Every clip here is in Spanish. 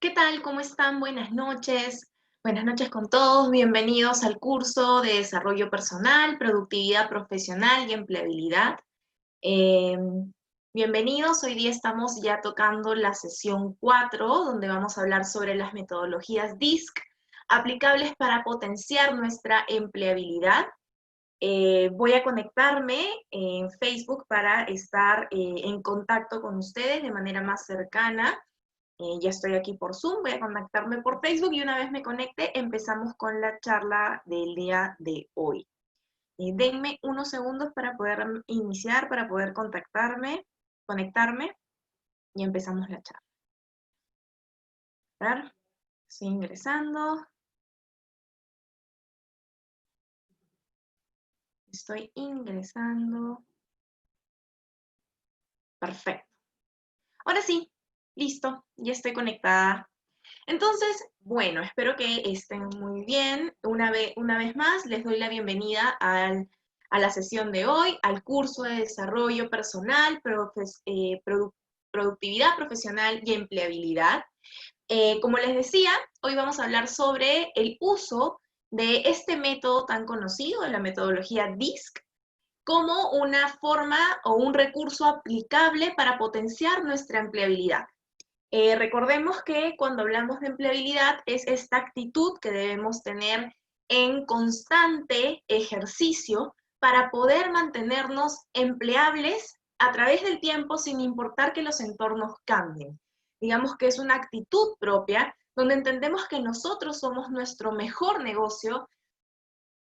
¿Qué tal? ¿Cómo están? Buenas noches. Buenas noches con todos. Bienvenidos al curso de Desarrollo Personal, Productividad Profesional y Empleabilidad. Eh, Bienvenidos. Hoy día estamos ya tocando la sesión 4, donde vamos a hablar sobre las metodologías DISC aplicables para potenciar nuestra empleabilidad. Voy a conectarme en Facebook para estar en contacto con ustedes de manera más cercana. Ya estoy aquí por Zoom, voy a conectarme por Facebook y una vez me conecte empezamos con la charla del día de hoy. Denme unos segundos para poder iniciar, para poder conectarme y empezamos la charla. A ver, estoy ingresando. Estoy ingresando. Perfecto. Ahora sí, listo, ya estoy conectada. Entonces, bueno, espero que estén muy bien. Una vez más, les doy la bienvenida a la sesión de hoy, al curso de desarrollo personal, productividad profesional y empleabilidad. Como les decía, hoy vamos a hablar sobre el uso de este método tan conocido, de la metodología DISC, como una forma o un recurso aplicable para potenciar nuestra empleabilidad. Recordemos que cuando hablamos de empleabilidad es esta actitud que debemos tener en constante ejercicio para poder mantenernos empleables a través del tiempo sin importar que los entornos cambien. Digamos que es una actitud propia donde entendemos que nosotros somos nuestro mejor negocio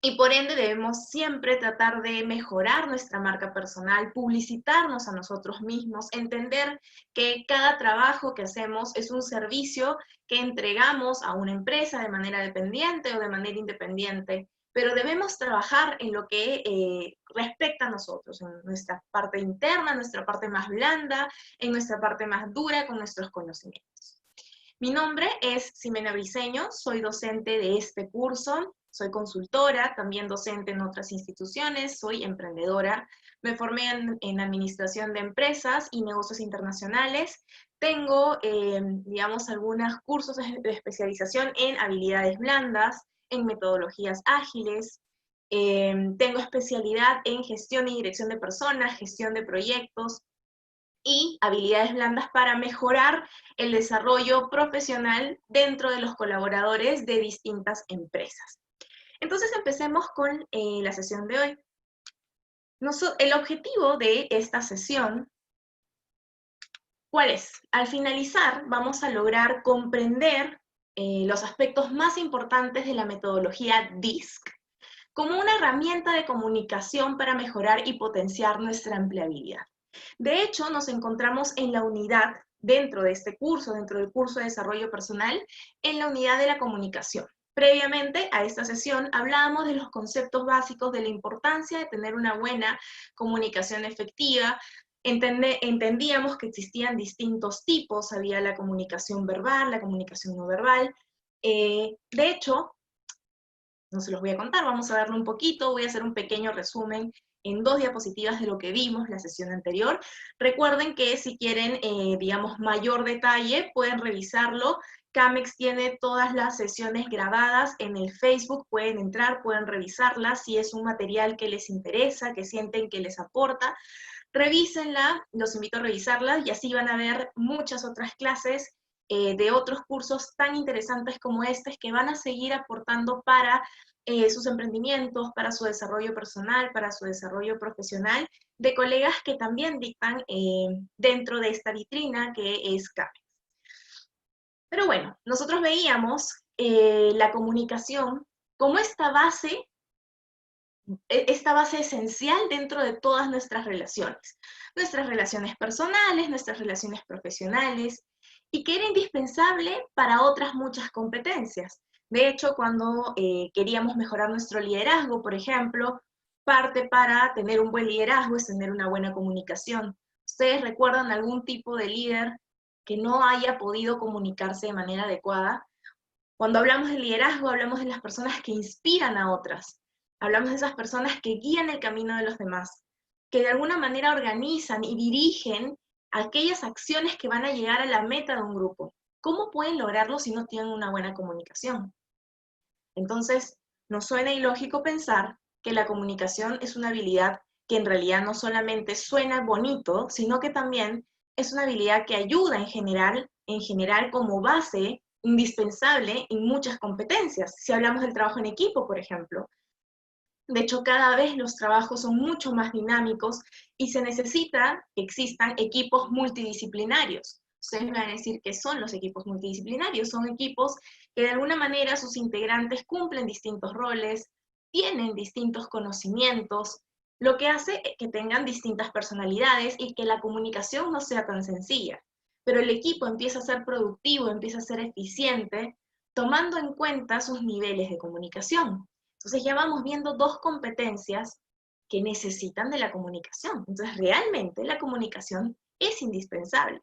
y por ende debemos siempre tratar de mejorar nuestra marca personal, publicitarnos a nosotros mismos, entender que cada trabajo que hacemos es un servicio que entregamos a una empresa de manera dependiente o de manera independiente, pero debemos trabajar en lo que respecta a nosotros, en nuestra parte interna, nuestra parte más blanda, en nuestra parte más dura con nuestros conocimientos. Mi nombre es Ximena Briceño, soy docente de este curso, soy consultora, también docente en otras instituciones, soy emprendedora, me formé en administración de empresas y negocios internacionales, tengo, digamos, algunos cursos de especialización en habilidades blandas, en metodologías ágiles, tengo especialidad en gestión y dirección de personas, gestión de proyectos, y habilidades blandas para mejorar el desarrollo profesional dentro de los colaboradores de distintas empresas. Entonces empecemos con la sesión de hoy. El objetivo de esta sesión, ¿cuál es? Al finalizar vamos a lograr comprender los aspectos más importantes de la metodología DISC como una herramienta de comunicación para mejorar y potenciar nuestra empleabilidad. De hecho, nos encontramos en la unidad, dentro de este curso, dentro del curso de desarrollo personal, en la unidad de la comunicación. Previamente a esta sesión hablábamos de los conceptos básicos de la importancia de tener una buena comunicación efectiva. Entendíamos que existían distintos tipos, había la comunicación verbal, la comunicación no verbal. De hecho, no se los voy a contar, vamos a darle un poquito, voy a hacer un pequeño resumen en 2 diapositivas de lo que vimos la sesión anterior. Recuerden que si quieren, digamos, mayor detalle, pueden revisarlo. Camex tiene todas las sesiones grabadas en el Facebook, pueden entrar, pueden revisarlas, si es un material que les interesa, que sienten que les aporta, revísenla, los invito a revisarla y así van a ver muchas otras clases de otros cursos tan interesantes como este que van a seguir aportando para sus emprendimientos, para su desarrollo personal, para su desarrollo profesional, de colegas que también dictan dentro de esta vitrina que es CAPEX. Pero bueno, nosotros veíamos la comunicación como esta base esencial dentro de todas nuestras relaciones personales, nuestras relaciones profesionales, y que era indispensable para otras muchas competencias. De hecho, cuando queríamos mejorar nuestro liderazgo, por ejemplo, parte para tener un buen liderazgo es tener una buena comunicación. ¿Ustedes recuerdan algún tipo de líder que no haya podido comunicarse de manera adecuada? Cuando hablamos de liderazgo, hablamos de las personas que inspiran a otras. Hablamos de esas personas que guían el camino de los demás, que de alguna manera organizan y dirigen aquellas acciones que van a llegar a la meta de un grupo. ¿cómo pueden lograrlo si no tienen una buena comunicación? Entonces, nos suena ilógico pensar que la comunicación es una habilidad que en realidad no solamente suena bonito, sino que también es una habilidad que ayuda en general como base indispensable en muchas competencias. Si hablamos del trabajo en equipo, por ejemplo. De hecho, cada vez los trabajos son mucho más dinámicos y se necesita que existan equipos multidisciplinarios. Ustedes me van a decir qué son los equipos multidisciplinarios. Son equipos que de alguna manera sus integrantes cumplen distintos roles, tienen distintos conocimientos, lo que hace que tengan distintas personalidades y que la comunicación no sea tan sencilla. Pero el equipo empieza a ser productivo, empieza a ser eficiente, tomando en cuenta sus niveles de comunicación. Entonces ya vamos viendo dos competencias que necesitan de la comunicación. Entonces realmente la comunicación es indispensable.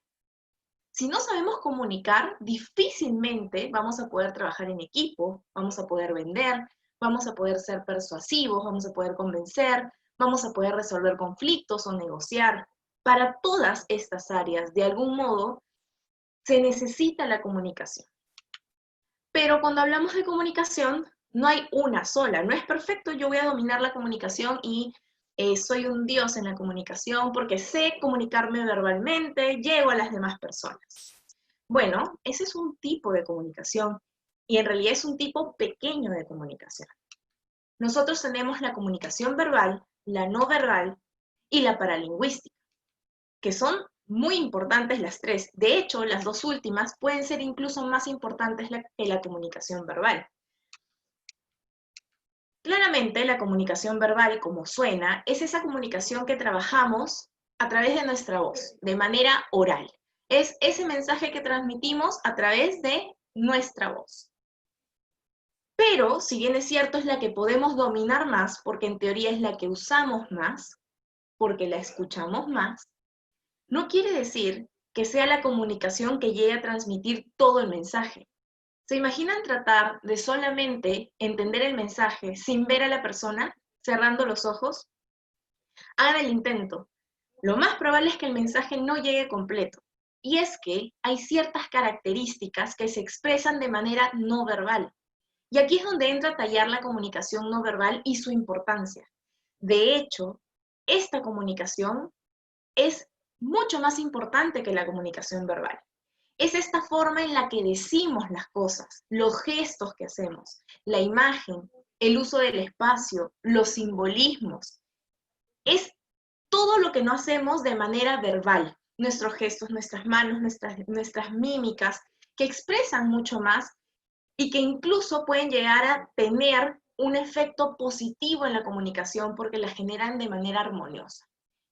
Si no sabemos comunicar, difícilmente vamos a poder trabajar en equipo, vamos a poder vender, vamos a poder ser persuasivos, vamos a poder convencer, vamos a poder resolver conflictos o negociar. Para todas estas áreas, de algún modo, se necesita la comunicación. Pero cuando hablamos de comunicación, no hay una sola, no es perfecto, yo voy a dominar la comunicación y soy un dios en la comunicación porque sé comunicarme verbalmente, llego a las demás personas. Bueno, ese es un tipo de comunicación y en realidad es un tipo pequeño de comunicación. Nosotros tenemos la comunicación verbal, la no verbal y la paralingüística, que son muy importantes las tres. De hecho, las dos últimas pueden ser incluso más importantes que la comunicación verbal. Claramente, la comunicación verbal, como suena, es esa comunicación que trabajamos a través de nuestra voz, de manera oral. Es ese mensaje que transmitimos a través de nuestra voz. Pero, si bien es cierto, es la que podemos dominar más, porque en teoría es la que usamos más, porque la escuchamos más, no quiere decir que sea la comunicación que llegue a transmitir todo el mensaje. ¿Se imaginan tratar de solamente entender el mensaje sin ver a la persona, cerrando los ojos? Hagan el intento. Lo más probable es que el mensaje no llegue completo. Y es que hay ciertas características que se expresan de manera no verbal. Y aquí es donde entra a tallar la comunicación no verbal y su importancia. De hecho, esta comunicación es mucho más importante que la comunicación verbal. Es esta forma en la que decimos las cosas, los gestos que hacemos, la imagen, el uso del espacio, los simbolismos. Es todo lo que no hacemos de manera verbal. Nuestros gestos, nuestras manos, nuestras mímicas, que expresan mucho más y que incluso pueden llegar a tener un efecto positivo en la comunicación porque la generan de manera armoniosa.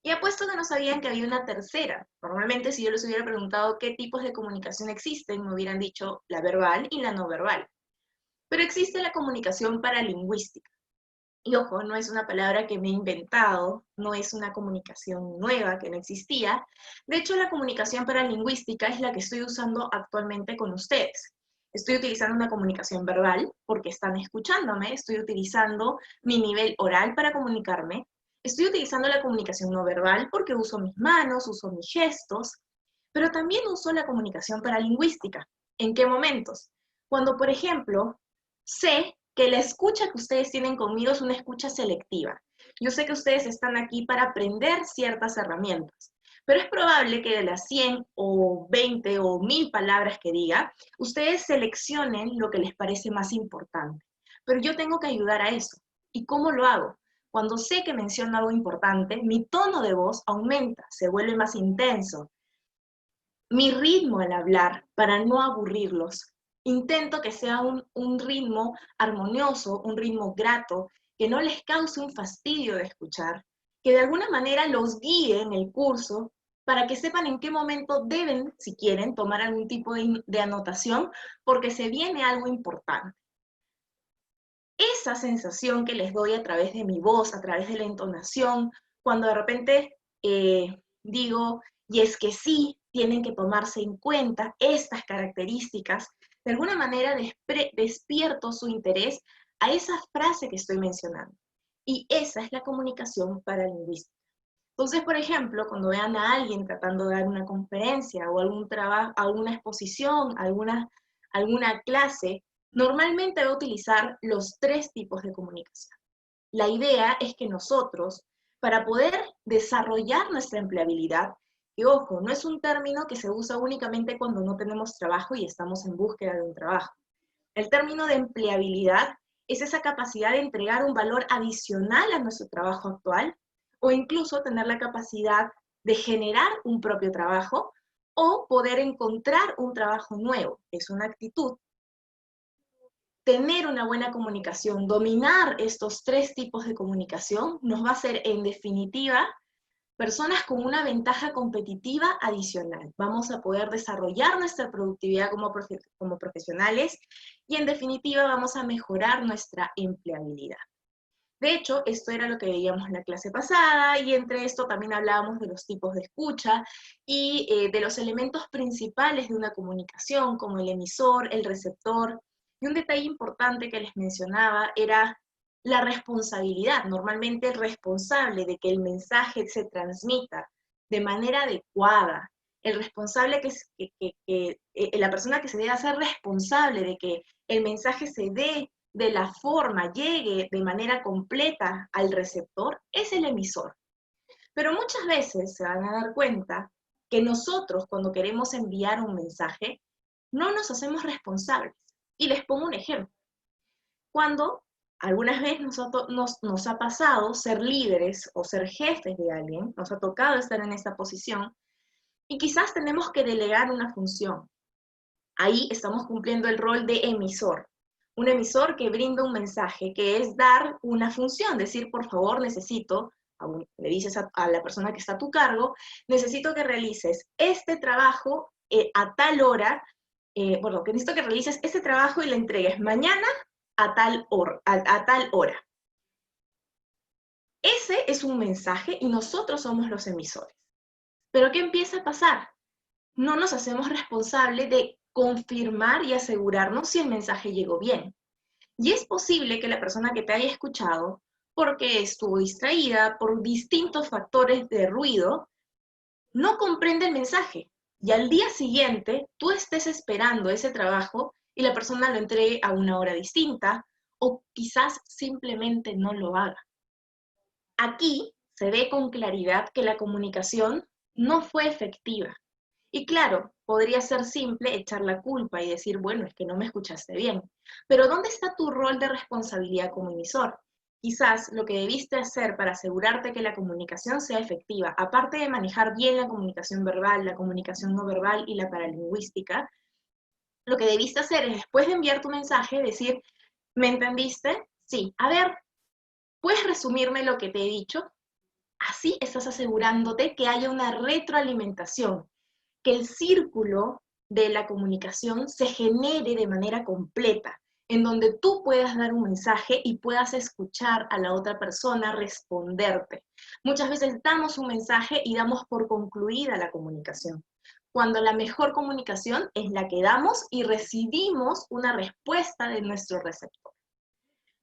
Y apuesto que no sabían que había una tercera. Normalmente si yo les hubiera preguntado qué tipos de comunicación existen, me hubieran dicho la verbal y la no verbal. Pero existe la comunicación paralingüística. Y ojo, no es una palabra que me he inventado, no es una comunicación nueva que no existía. De hecho, la comunicación paralingüística es la que estoy usando actualmente con ustedes. Estoy utilizando una comunicación verbal porque están escuchándome, estoy utilizando mi nivel oral para comunicarme, estoy utilizando la comunicación no verbal porque uso mis manos, uso mis gestos, pero también uso la comunicación paralingüística. ¿En qué momentos? Cuando, por ejemplo, sé que la escucha que ustedes tienen conmigo es una escucha selectiva. Yo sé que ustedes están aquí para aprender ciertas herramientas, pero es probable que de las 100 o 20 o 1000 palabras que diga, ustedes seleccionen lo que les parece más importante. Pero yo tengo que ayudar a eso. ¿Y cómo lo hago? Cuando sé que menciono algo importante, mi tono de voz aumenta, se vuelve más intenso. Mi ritmo al hablar, para no aburrirlos, intento que sea un ritmo armonioso, un ritmo grato, que no les cause un fastidio de escuchar, que de alguna manera los guíe en el curso para que sepan en qué momento deben, si quieren, tomar algún tipo de anotación, porque se viene algo importante. Esa sensación que les doy a través de mi voz, a través de la entonación, cuando de repente digo, y es que sí, tienen que tomarse en cuenta estas características, de alguna manera despierto su interés a esa frase que estoy mencionando. Y esa es la comunicación paralingüística. Entonces, por ejemplo, cuando vean a alguien tratando de dar una conferencia o algún trabajo, alguna exposición, alguna clase, normalmente va a utilizar los tres tipos de comunicación. La idea es que nosotros, para poder desarrollar nuestra empleabilidad, y ojo, no es un término que se usa únicamente cuando no tenemos trabajo y estamos en búsqueda de un trabajo. El término de empleabilidad es esa capacidad de entregar un valor adicional a nuestro trabajo actual o incluso tener la capacidad de generar un propio trabajo o poder encontrar un trabajo nuevo. Es una actitud. Tener una buena comunicación, dominar estos tres tipos de comunicación, nos va a hacer, en definitiva, personas con una ventaja competitiva adicional. Vamos a poder desarrollar nuestra productividad como profesionales y, en definitiva, vamos a mejorar nuestra empleabilidad. De hecho, esto era lo que veíamos en la clase pasada, y entre esto también hablábamos de los tipos de escucha y de los elementos principales de una comunicación, como el emisor, el receptor. Y un detalle importante que les mencionaba era la responsabilidad. Normalmente el responsable de que el mensaje se transmita de manera adecuada, el responsable la persona que se debe hacer responsable de que el mensaje se dé de la forma, llegue de manera completa al receptor, es el emisor. Pero muchas veces se van a dar cuenta que nosotros, cuando queremos enviar un mensaje, no nos hacemos responsables. Y les pongo un ejemplo. Cuando algunas veces nos ha pasado ser líderes o ser jefes de alguien, nos ha tocado estar en esta posición, y quizás tenemos que delegar una función. Ahí estamos cumpliendo el rol de emisor. Un emisor que brinda un mensaje, que es dar una función, decir, por favor, necesito, le dices a la persona que está a tu cargo, necesito que realices este trabajo a tal hora, que necesito que realices este trabajo y lo entregues mañana a tal hora. Ese es un mensaje y nosotros somos los emisores. Pero ¿qué empieza a pasar? No nos hacemos responsables de confirmar y asegurarnos si el mensaje llegó bien. Y es posible que la persona que te haya escuchado, porque estuvo distraída por distintos factores de ruido, no comprende el mensaje. Y al día siguiente, tú estés esperando ese trabajo y la persona lo entregue a una hora distinta, o quizás simplemente no lo haga. Aquí se ve con claridad que la comunicación no fue efectiva. Y claro, podría ser simple echar la culpa y decir, bueno, es que no me escuchaste bien. Pero ¿dónde está tu rol de responsabilidad como emisor? Quizás lo que debiste hacer para asegurarte que la comunicación sea efectiva, aparte de manejar bien la comunicación verbal, la comunicación no verbal y la paralingüística, lo que debiste hacer es, después de enviar tu mensaje, decir, ¿me entendiste? Sí. A ver, ¿puedes resumirme lo que te he dicho? Así estás asegurándote que haya una retroalimentación, que el círculo de la comunicación se genere de manera completa, en donde tú puedas dar un mensaje y puedas escuchar a la otra persona responderte. Muchas veces damos un mensaje y damos por concluida la comunicación, cuando la mejor comunicación es la que damos y recibimos una respuesta de nuestro receptor.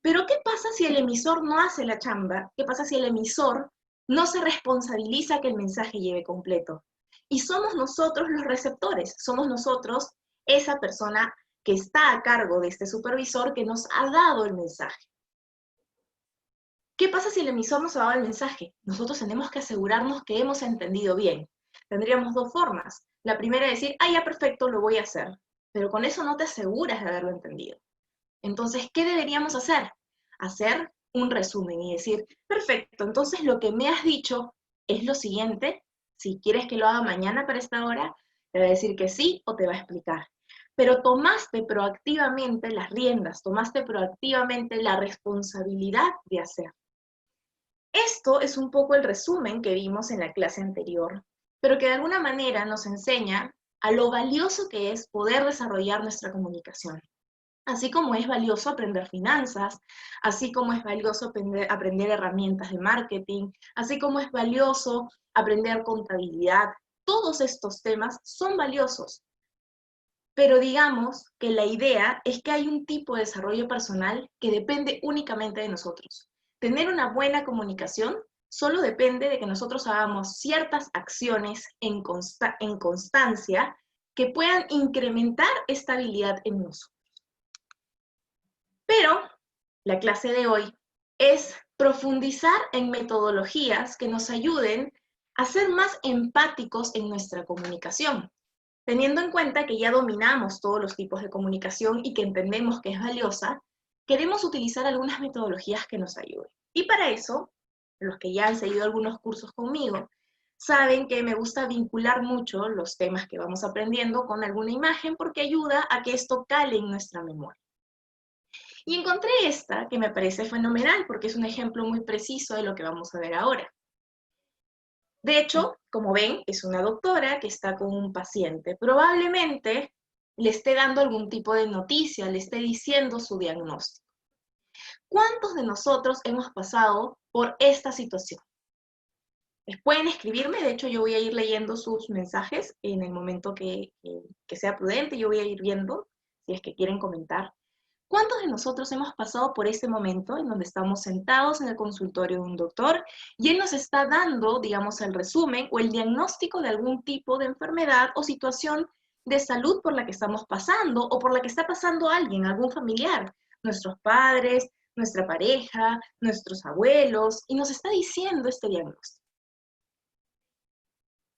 Pero ¿qué pasa si el emisor no hace la chamba? ¿Qué pasa si el emisor no se responsabiliza que el mensaje llegue completo? Y somos nosotros los receptores, somos nosotros esa persona que está a cargo de este supervisor que nos ha dado el mensaje. ¿Qué pasa si el emisor nos ha dado el mensaje? Nosotros tenemos que asegurarnos que hemos entendido bien. Tendríamos dos formas. La primera es decir, ya perfecto, lo voy a hacer. Pero con eso no te aseguras de haberlo entendido. Entonces, ¿qué deberíamos hacer? Hacer un resumen y decir, perfecto, entonces lo que me has dicho es lo siguiente. Si quieres que lo haga mañana para esta hora, te va a decir que sí o te va a explicar. Pero tomaste proactivamente las riendas, tomaste proactivamente la responsabilidad de hacer. Esto es un poco el resumen que vimos en la clase anterior, pero que de alguna manera nos enseña a lo valioso que es poder desarrollar nuestra comunicación. Así como es valioso aprender finanzas, así como es valioso aprender herramientas de marketing, así como es valioso aprender contabilidad. Todos estos temas son valiosos. Pero digamos que la idea es que hay un tipo de desarrollo personal que depende únicamente de nosotros. Tener una buena comunicación solo depende de que nosotros hagamos ciertas acciones en constancia que puedan incrementar esta habilidad en nosotros. Pero la clase de hoy es profundizar en metodologías que nos ayuden a ser más empáticos en nuestra comunicación, teniendo en cuenta que ya dominamos todos los tipos de comunicación y que entendemos que es valiosa. Queremos utilizar algunas metodologías que nos ayuden. Y para eso, los que ya han seguido algunos cursos conmigo, saben que me gusta vincular mucho los temas que vamos aprendiendo con alguna imagen porque ayuda a que esto cale en nuestra memoria. Y encontré esta que me parece fenomenal porque es un ejemplo muy preciso de lo que vamos a ver ahora. De hecho, como ven, es una doctora que está con un paciente. Probablemente le esté dando algún tipo de noticia, le esté diciendo su diagnóstico. ¿Cuántos de nosotros hemos pasado por esta situación? Les pueden escribirme, de hecho yo voy a ir leyendo sus mensajes en el momento que sea prudente, yo voy a ir viendo si es que quieren comentar. ¿Cuántos de nosotros hemos pasado por este momento en donde estamos sentados en el consultorio de un doctor y él nos está dando, digamos, el resumen o el diagnóstico de algún tipo de enfermedad o situación de salud por la que estamos pasando o por la que está pasando alguien, algún familiar, nuestros padres, nuestra pareja, nuestros abuelos, y nos está diciendo este diagnóstico?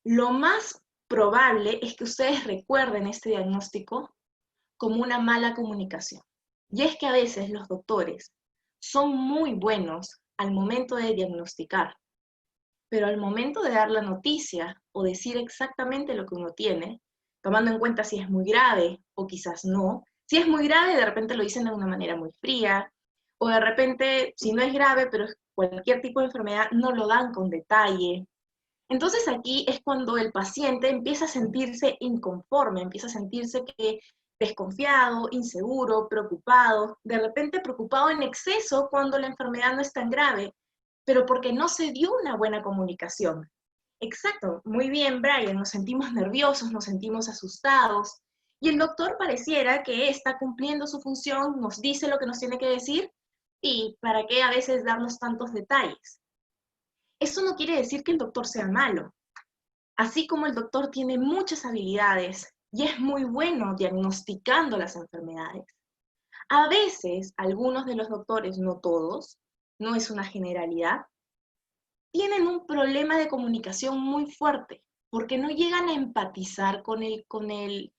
Lo más probable es que ustedes recuerden este diagnóstico como una mala comunicación. Y es que a veces los doctores son muy buenos al momento de diagnosticar, pero al momento de dar la noticia o decir exactamente lo que uno tiene, tomando en cuenta si es muy grave o quizás no, si es muy grave de repente lo dicen de una manera muy fría, o de repente si no es grave pero es cualquier tipo de enfermedad no lo dan con detalle. Entonces aquí es cuando el paciente empieza a sentirse inconforme, empieza a sentirse que desconfiado, inseguro, preocupado, de repente preocupado en exceso cuando la enfermedad no es tan grave, pero porque no se dio una buena comunicación. Exacto, muy bien, Brian, nos sentimos nerviosos, nos sentimos asustados, y el doctor pareciera que está cumpliendo su función, nos dice lo que nos tiene que decir, y para qué a veces darnos tantos detalles. Eso no quiere decir que el doctor sea malo. Así como el doctor tiene muchas habilidades y es muy bueno diagnosticando las enfermedades, a veces algunos de los doctores, no todos, no es una generalidad, tienen un problema de comunicación muy fuerte porque no llegan a empatizar con el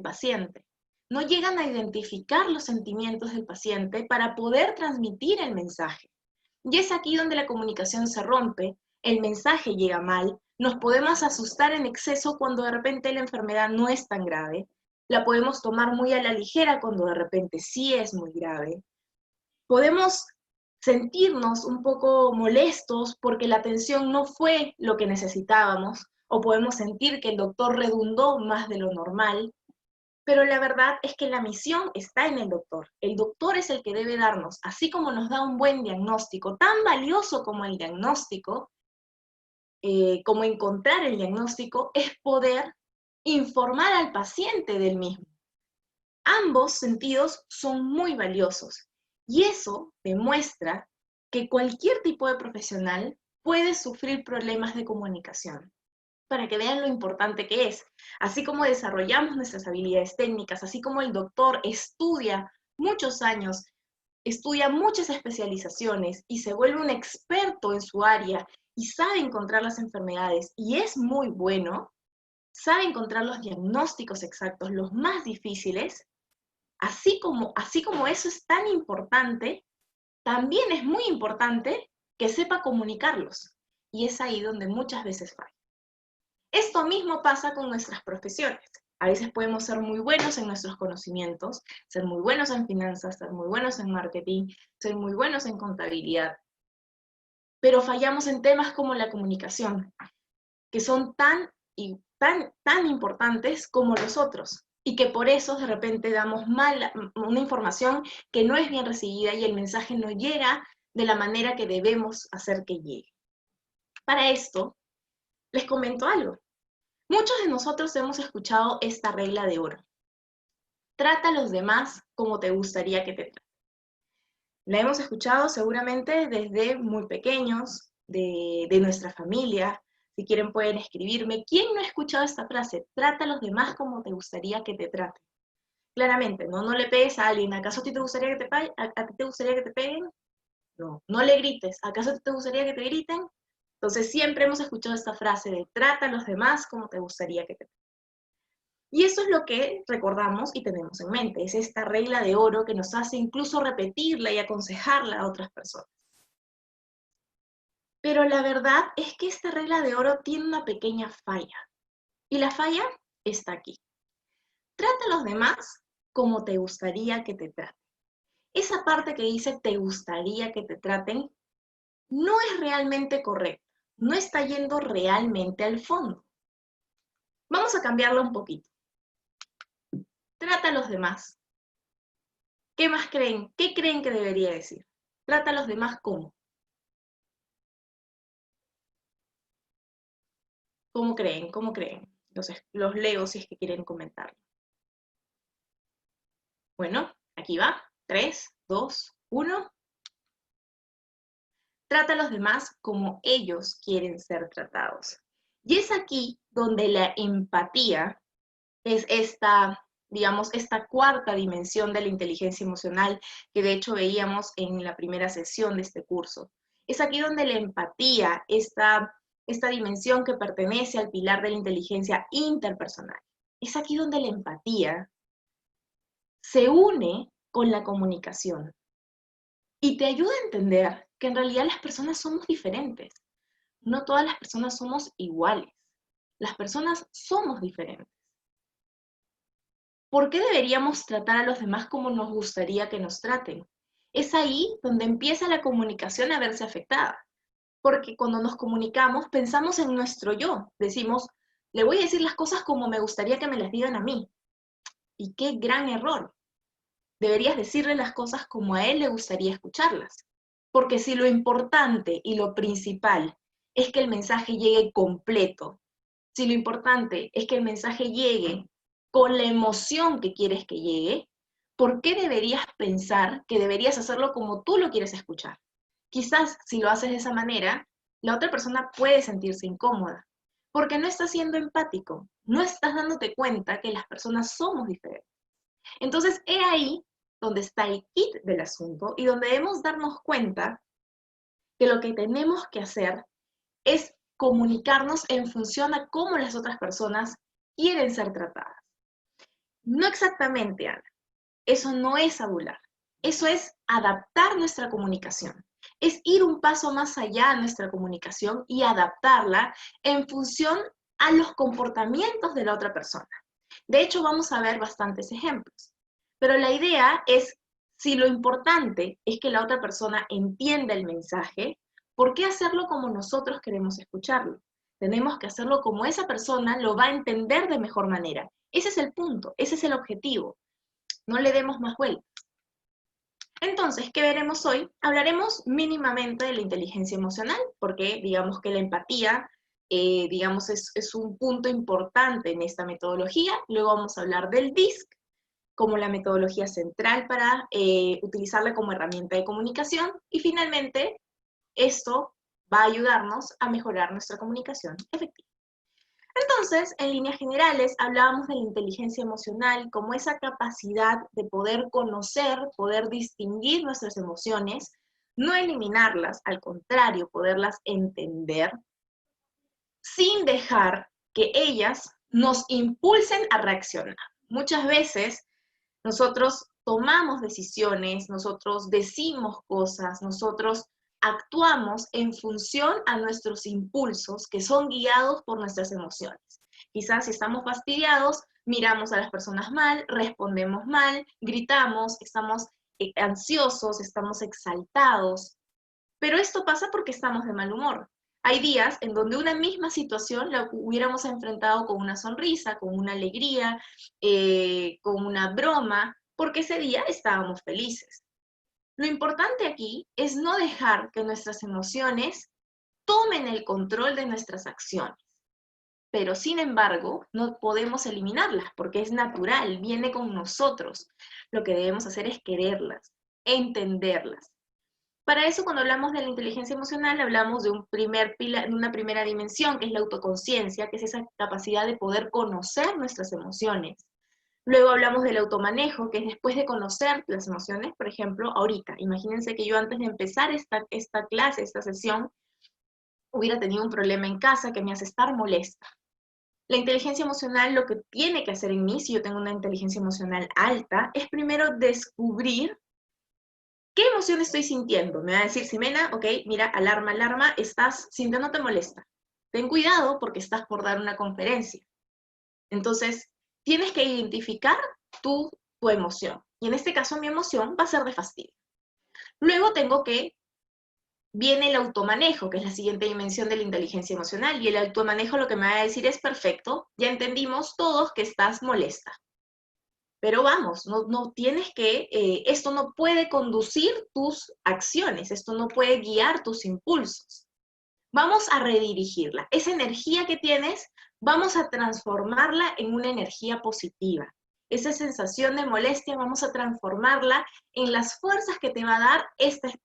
paciente. No llegan a identificar los sentimientos del paciente para poder transmitir el mensaje. Y es aquí donde la comunicación se rompe, el mensaje llega mal, nos podemos asustar en exceso cuando de repente la enfermedad no es tan grave, la podemos tomar muy a la ligera cuando de repente sí es muy grave. Podemos sentirnos un poco molestos porque la atención no fue lo que necesitábamos, o podemos sentir que el doctor redundó más de lo normal, pero la verdad es que la misión está en el doctor. El doctor es el que debe darnos, así como nos da un buen diagnóstico, tan valioso como el diagnóstico, como encontrar el diagnóstico, es poder informar al paciente del mismo. Ambos sentidos son muy valiosos y eso demuestra que cualquier tipo de profesional puede sufrir problemas de comunicación, para que vean lo importante que es. Así como desarrollamos nuestras habilidades técnicas, así como el doctor estudia muchos años, estudia muchas especializaciones y se vuelve un experto en su área y sabe encontrar las enfermedades y es muy bueno, sabe encontrar los diagnósticos exactos, los más difíciles, así como eso es tan importante, también es muy importante que sepa comunicarlos. Y es ahí donde muchas veces falla. Esto mismo pasa con nuestras profesiones. A veces podemos ser muy buenos en nuestros conocimientos, ser muy buenos en finanzas, ser muy buenos en marketing, ser muy buenos en contabilidad, pero fallamos en temas como la comunicación, que son tan importantes como los otros, y que por eso de repente damos mal una información que no es bien recibida y el mensaje no llega de la manera que debemos hacer que llegue. Para esto, les comento algo. Muchos de nosotros hemos escuchado esta regla de oro. Trata a los demás como te gustaría que te traten. La hemos escuchado seguramente desde muy pequeños, de nuestra familia. Si quieren pueden escribirme. ¿Quién no ha escuchado esta frase? Trata a los demás como te gustaría que te traten. Claramente, no le pegues a alguien. ¿Acaso a ti te gustaría que a ti te gustaría que te peguen? No. No le grites. ¿Acaso a ti te gustaría que te griten? Entonces siempre hemos escuchado esta frase de trata a los demás como te gustaría que te traten. Y eso es lo que recordamos y tenemos en mente. Es esta regla de oro que nos hace incluso repetirla y aconsejarla a otras personas. Pero la verdad es que esta regla de oro tiene una pequeña falla. Y la falla está aquí. Trata a los demás como te gustaría que te traten. Esa parte que dice te gustaría que te traten no es realmente correcta. No está yendo realmente al fondo. Vamos a cambiarlo un poquito. Trata a los demás. ¿Qué más creen? ¿Qué creen que debería decir? Trata a los demás como. ¿Cómo creen? ¿Cómo creen? Los leo si es que quieren comentar. Bueno, aquí va. 3, 2, 1. Trata a los demás como ellos quieren ser tratados. Y es aquí donde la empatía es esta, digamos, esta cuarta dimensión de la inteligencia emocional que de hecho veíamos en la primera sesión de este curso. Es aquí donde la empatía, esta dimensión que pertenece al pilar de la inteligencia interpersonal, es aquí donde la empatía se une con la comunicación y te ayuda a entender que en realidad las personas somos diferentes. No todas las personas somos iguales. Las personas somos diferentes. ¿Por qué deberíamos tratar a los demás como nos gustaría que nos traten? Es ahí donde empieza la comunicación a verse afectada. Porque cuando nos comunicamos pensamos en nuestro yo. Decimos, le voy a decir las cosas como me gustaría que me las digan a mí. Y qué gran error. Deberías decirle las cosas como a él le gustaría escucharlas. Porque si lo importante y lo principal es que el mensaje llegue completo, si lo importante es que el mensaje llegue con la emoción que quieres que llegue, ¿por qué deberías pensar que deberías hacerlo como tú lo quieres escuchar? Quizás si lo haces de esa manera, la otra persona puede sentirse incómoda, porque no estás siendo empático, no estás dándote cuenta que las personas somos diferentes. Entonces, he ahí donde está el kit del asunto y donde debemos darnos cuenta que lo que tenemos que hacer es comunicarnos en función a cómo las otras personas quieren ser tratadas. No exactamente, Ana. Eso no es adular. Eso es adaptar nuestra comunicación. Es ir un paso más allá de nuestra comunicación y adaptarla en función a los comportamientos de la otra persona. De hecho, vamos a ver bastantes ejemplos. Pero la idea es, si lo importante es que la otra persona entienda el mensaje, ¿por qué hacerlo como nosotros queremos escucharlo? Tenemos que hacerlo como esa persona lo va a entender de mejor manera. Ese es el punto, ese es el objetivo. No le demos más vueltas. Entonces, ¿qué veremos hoy? Hablaremos mínimamente de la inteligencia emocional, porque digamos que la empatía, digamos, es un punto importante en esta metodología. Luego vamos a hablar del DISC, como la metodología central para utilizarla como herramienta de comunicación. Y finalmente, esto va a ayudarnos a mejorar nuestra comunicación efectiva. Entonces, en líneas generales, hablábamos de la inteligencia emocional como esa capacidad de poder conocer, poder distinguir nuestras emociones, no eliminarlas, al contrario, poderlas entender, sin dejar que ellas nos impulsen a reaccionar. Muchas veces nosotros tomamos decisiones, nosotros decimos cosas, nosotros actuamos en función a nuestros impulsos que son guiados por nuestras emociones. Quizás si estamos fastidiados, miramos a las personas mal, respondemos mal, gritamos, estamos ansiosos, estamos exaltados. Pero esto pasa porque estamos de mal humor. Hay días en donde una misma situación la hubiéramos enfrentado con una sonrisa, con una alegría, con una broma, porque ese día estábamos felices. Lo importante aquí es no dejar que nuestras emociones tomen el control de nuestras acciones. Pero sin embargo, no podemos eliminarlas porque es natural, viene con nosotros. Lo que debemos hacer es quererlas, entenderlas. Para eso, cuando hablamos de la inteligencia emocional, hablamos de un primer pilar, de una primera dimensión, que es la autoconciencia, que es esa capacidad de poder conocer nuestras emociones. Luego hablamos del automanejo, que es después de conocer las emociones. Por ejemplo, ahorita, imagínense que yo antes de empezar esta clase, esta sesión, hubiera tenido un problema en casa que me hace estar molesta. La inteligencia emocional lo que tiene que hacer en mí, si yo tengo una inteligencia emocional alta, es primero descubrir qué emoción estoy sintiendo. Me va a decir, Ximena, ok, mira, alarma, alarma, estás sintiéndote molesta. Ten cuidado porque estás por dar una conferencia. Entonces, tienes que identificar tu emoción. Y en este caso, mi emoción va a ser de fastidio. Luego viene el automanejo, que es la siguiente dimensión de la inteligencia emocional. Y el automanejo lo que me va a decir es, perfecto, ya entendimos todos que estás molesta. Pero vamos, no tienes que, esto no puede conducir tus acciones, esto no puede guiar tus impulsos. Vamos a redirigirla. Esa energía que tienes, vamos a transformarla en una energía positiva. Esa sensación de molestia, vamos a transformarla en las fuerzas que te va a dar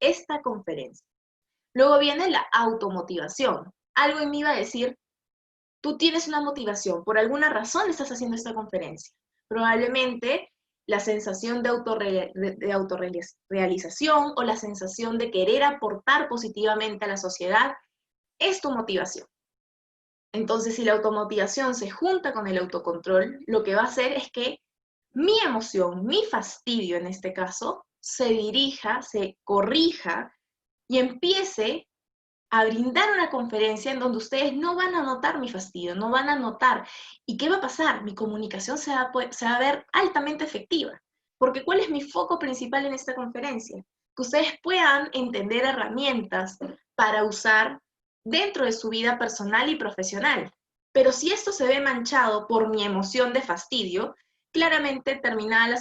esta conferencia. Luego viene la automotivación. Algo en mí va a decir, tú tienes una motivación, por alguna razón estás haciendo esta conferencia. Probablemente la sensación de autorrealización o la sensación de querer aportar positivamente a la sociedad es tu motivación. Entonces, si la automotivación se junta con el autocontrol, lo que va a hacer es que mi emoción, mi fastidio en este caso, se dirija, se corrija y empiece a brindar una conferencia en donde ustedes no van a notar mi fastidio, no van a notar. ¿Y qué va a pasar? Mi comunicación se va a ver altamente efectiva. Porque ¿cuál es mi foco principal en esta conferencia? Que ustedes puedan entender herramientas para usar dentro de su vida personal y profesional. Pero si esto se ve manchado por mi emoción de fastidio, claramente terminada la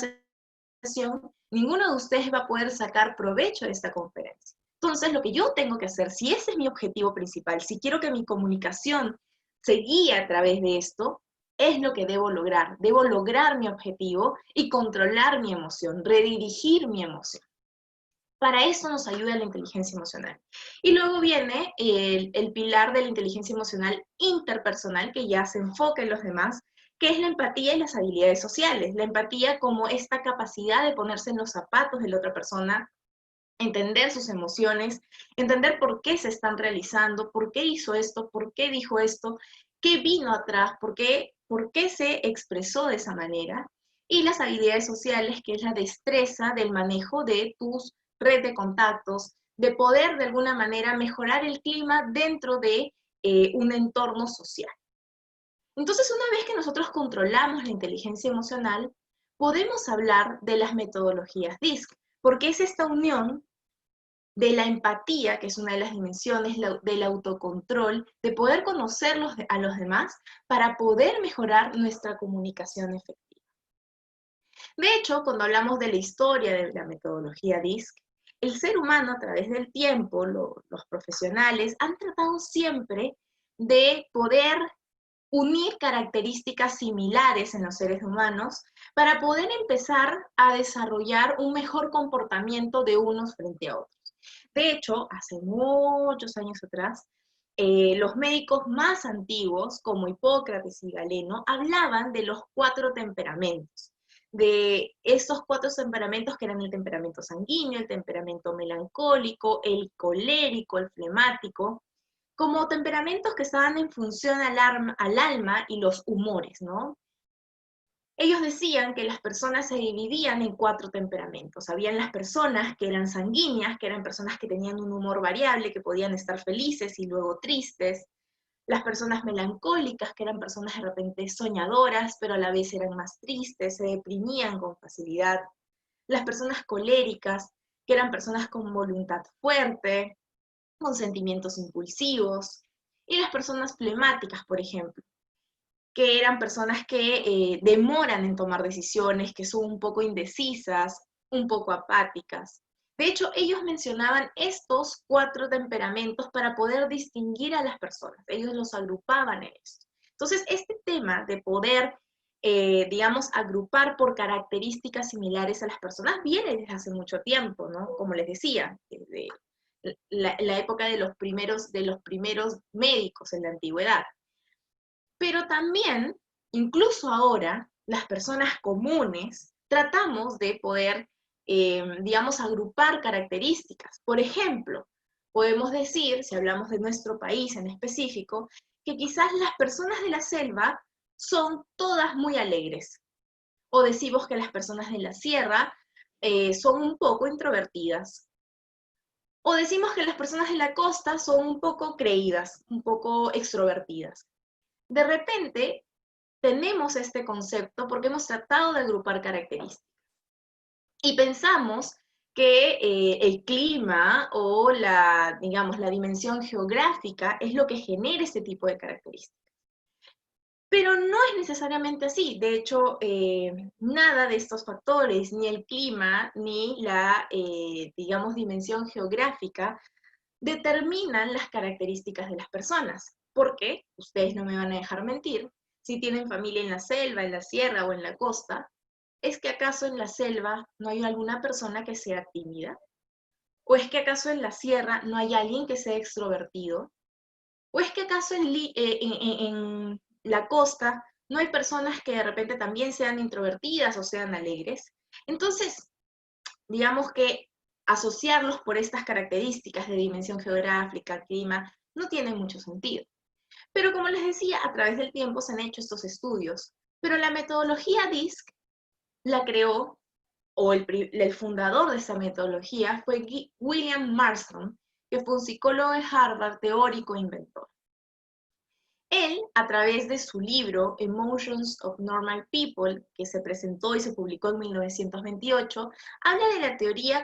sesión, ninguno de ustedes va a poder sacar provecho de esta conferencia. Entonces, lo que yo tengo que hacer, si ese es mi objetivo principal, si quiero que mi comunicación se guíe a través de esto, es lo que debo lograr. Debo lograr mi objetivo y controlar mi emoción, redirigir mi emoción. Para eso nos ayuda la inteligencia emocional. Y luego viene el pilar de la inteligencia emocional interpersonal, que ya se enfoca en los demás, que es la empatía y las habilidades sociales. La empatía como esta capacidad de ponerse en los zapatos de la otra persona, entender sus emociones, entender por qué se están realizando, por qué hizo esto, por qué dijo esto, qué vino atrás, por qué se expresó de esa manera. Y las habilidades sociales, que es la destreza del manejo de tus red de contactos, de poder de alguna manera mejorar el clima dentro de un entorno social. Entonces, una vez que nosotros controlamos la inteligencia emocional, podemos hablar de las metodologías DISC, porque es esta unión de la empatía, que es una de las dimensiones, del autocontrol, de poder conocerlos a los demás para poder mejorar nuestra comunicación efectiva. De hecho, cuando hablamos de la historia de la metodología DISC, el ser humano a través del tiempo, los profesionales, han tratado siempre de poder unir características similares en los seres humanos para poder empezar a desarrollar un mejor comportamiento de unos frente a otros. De hecho, hace muchos años atrás, los médicos más antiguos, como Hipócrates y Galeno, hablaban de los 4 temperamentos, de estos 4 temperamentos que eran el temperamento sanguíneo, el temperamento melancólico, el colérico, el flemático, como temperamentos que estaban en función al alma y los humores, ¿no? Ellos decían que las personas se dividían en 4 temperamentos. Habían las personas que eran sanguíneas, que eran personas que tenían un humor variable, que podían estar felices y luego tristes. Las personas melancólicas, que eran personas de repente soñadoras, pero a la vez eran más tristes, se deprimían con facilidad. Las personas coléricas, que eran personas con voluntad fuerte, con sentimientos impulsivos. Y las personas flemáticas, por ejemplo, que eran personas que demoran en tomar decisiones, que son un poco indecisas, un poco apáticas. De hecho, ellos mencionaban estos 4 temperamentos para poder distinguir a las personas. Ellos los agrupaban en esto. Entonces, este tema de poder, digamos, agrupar por características similares a las personas viene desde hace mucho tiempo, ¿no? Como les decía, desde la época de los primeros médicos en la antigüedad. Pero también, incluso ahora, las personas comunes tratamos de poder, digamos, agrupar características. Por ejemplo, podemos decir, si hablamos de nuestro país en específico, que quizás las personas de la selva son todas muy alegres. O decimos que las personas de la sierra son un poco introvertidas. O decimos que las personas de la costa son un poco creídas, un poco extrovertidas. De repente, tenemos este concepto porque hemos tratado de agrupar características. Y pensamos que el clima o digamos, la dimensión geográfica es lo que genera este tipo de características. Pero no es necesariamente así. De hecho, nada de estos factores, ni el clima, ni la, digamos, dimensión geográfica, determinan las características de las personas. Porque, ustedes no me van a dejar mentir, si tienen familia en la selva, en la sierra o en la costa, ¿es que acaso en la selva no hay alguna persona que sea tímida? ¿O es que acaso en la sierra no hay alguien que sea extrovertido? ¿O es que acaso en la costa no hay personas que de repente también sean introvertidas o sean alegres? Entonces, digamos que asociarlos por estas características de dimensión geográfica, clima, no tiene mucho sentido. Pero como les decía, a través del tiempo se han hecho estos estudios. Pero la metodología DISC la creó, o el fundador de esa metodología fue William Marston, que fue un psicólogo de Harvard, teórico e inventor. Él, a través de su libro Emotions of Normal People, que se presentó y se publicó en 1928, habla de la teoría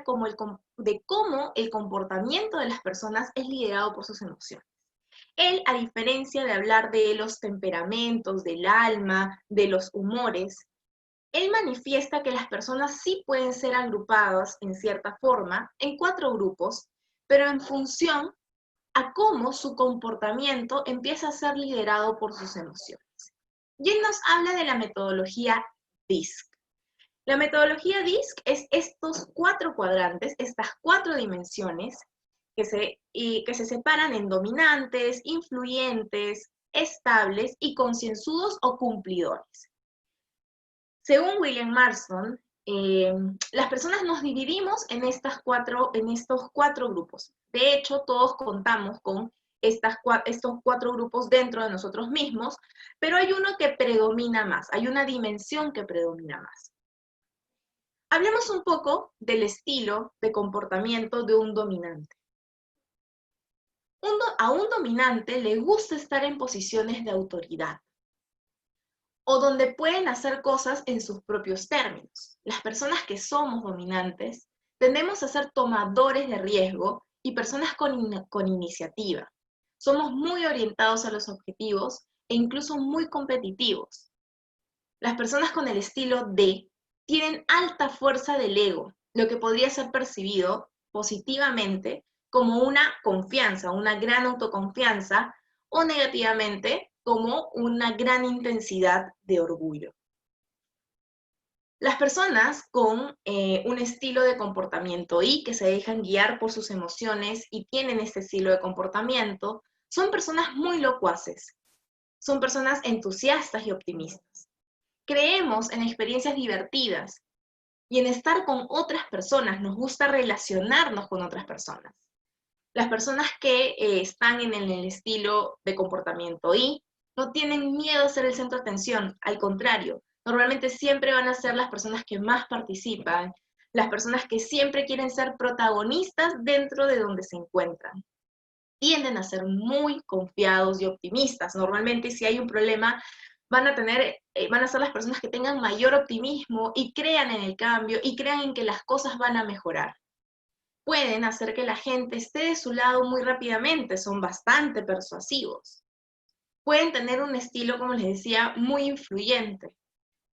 de cómo el comportamiento de las personas es liderado por sus emociones. Él, a diferencia de hablar de los temperamentos, del alma, de los humores, él manifiesta que las personas sí pueden ser agrupadas en cierta forma en 4 grupos, pero en función a cómo su comportamiento empieza a ser liderado por sus emociones. Y él nos habla de la metodología DISC. La metodología DISC es estos 4 cuadrantes, estas 4 dimensiones que se separan en dominantes, influyentes, estables y concienzudos o cumplidores. Según William Marston, las personas nos dividimos en estos 4 grupos. De hecho, todos contamos con estos 4 grupos dentro de nosotros mismos, pero hay uno que predomina más, hay una dimensión que predomina más. Hablemos un poco del estilo de comportamiento de un dominante. A un dominante le gusta estar en posiciones de autoridad, o donde pueden hacer cosas en sus propios términos. Las personas que somos dominantes tendemos a ser tomadores de riesgo y personas con iniciativa. Somos muy orientados a los objetivos e incluso muy competitivos. Las personas con el estilo D tienen alta fuerza del ego, lo que podría ser percibido positivamente como una confianza, una gran autoconfianza, o negativamente como una gran intensidad de orgullo. Las personas con un estilo de comportamiento I, que se dejan guiar por sus emociones y tienen este estilo de comportamiento, son personas muy locuaces, son personas entusiastas y optimistas. Creemos en experiencias divertidas y en estar con otras personas, nos gusta relacionarnos con otras personas. Las personas que están en el estilo de comportamiento I no tienen miedo a ser el centro de atención, al contrario, normalmente siempre van a ser las personas que más participan, las personas que siempre quieren ser protagonistas dentro de donde se encuentran. Tienden a ser muy confiados y optimistas. Normalmente si hay un problema, van a ser las personas que tengan mayor optimismo y crean en el cambio y crean en que las cosas van a mejorar. Pueden hacer que la gente esté de su lado muy rápidamente, son bastante persuasivos. Pueden tener un estilo, como les decía, muy influyente.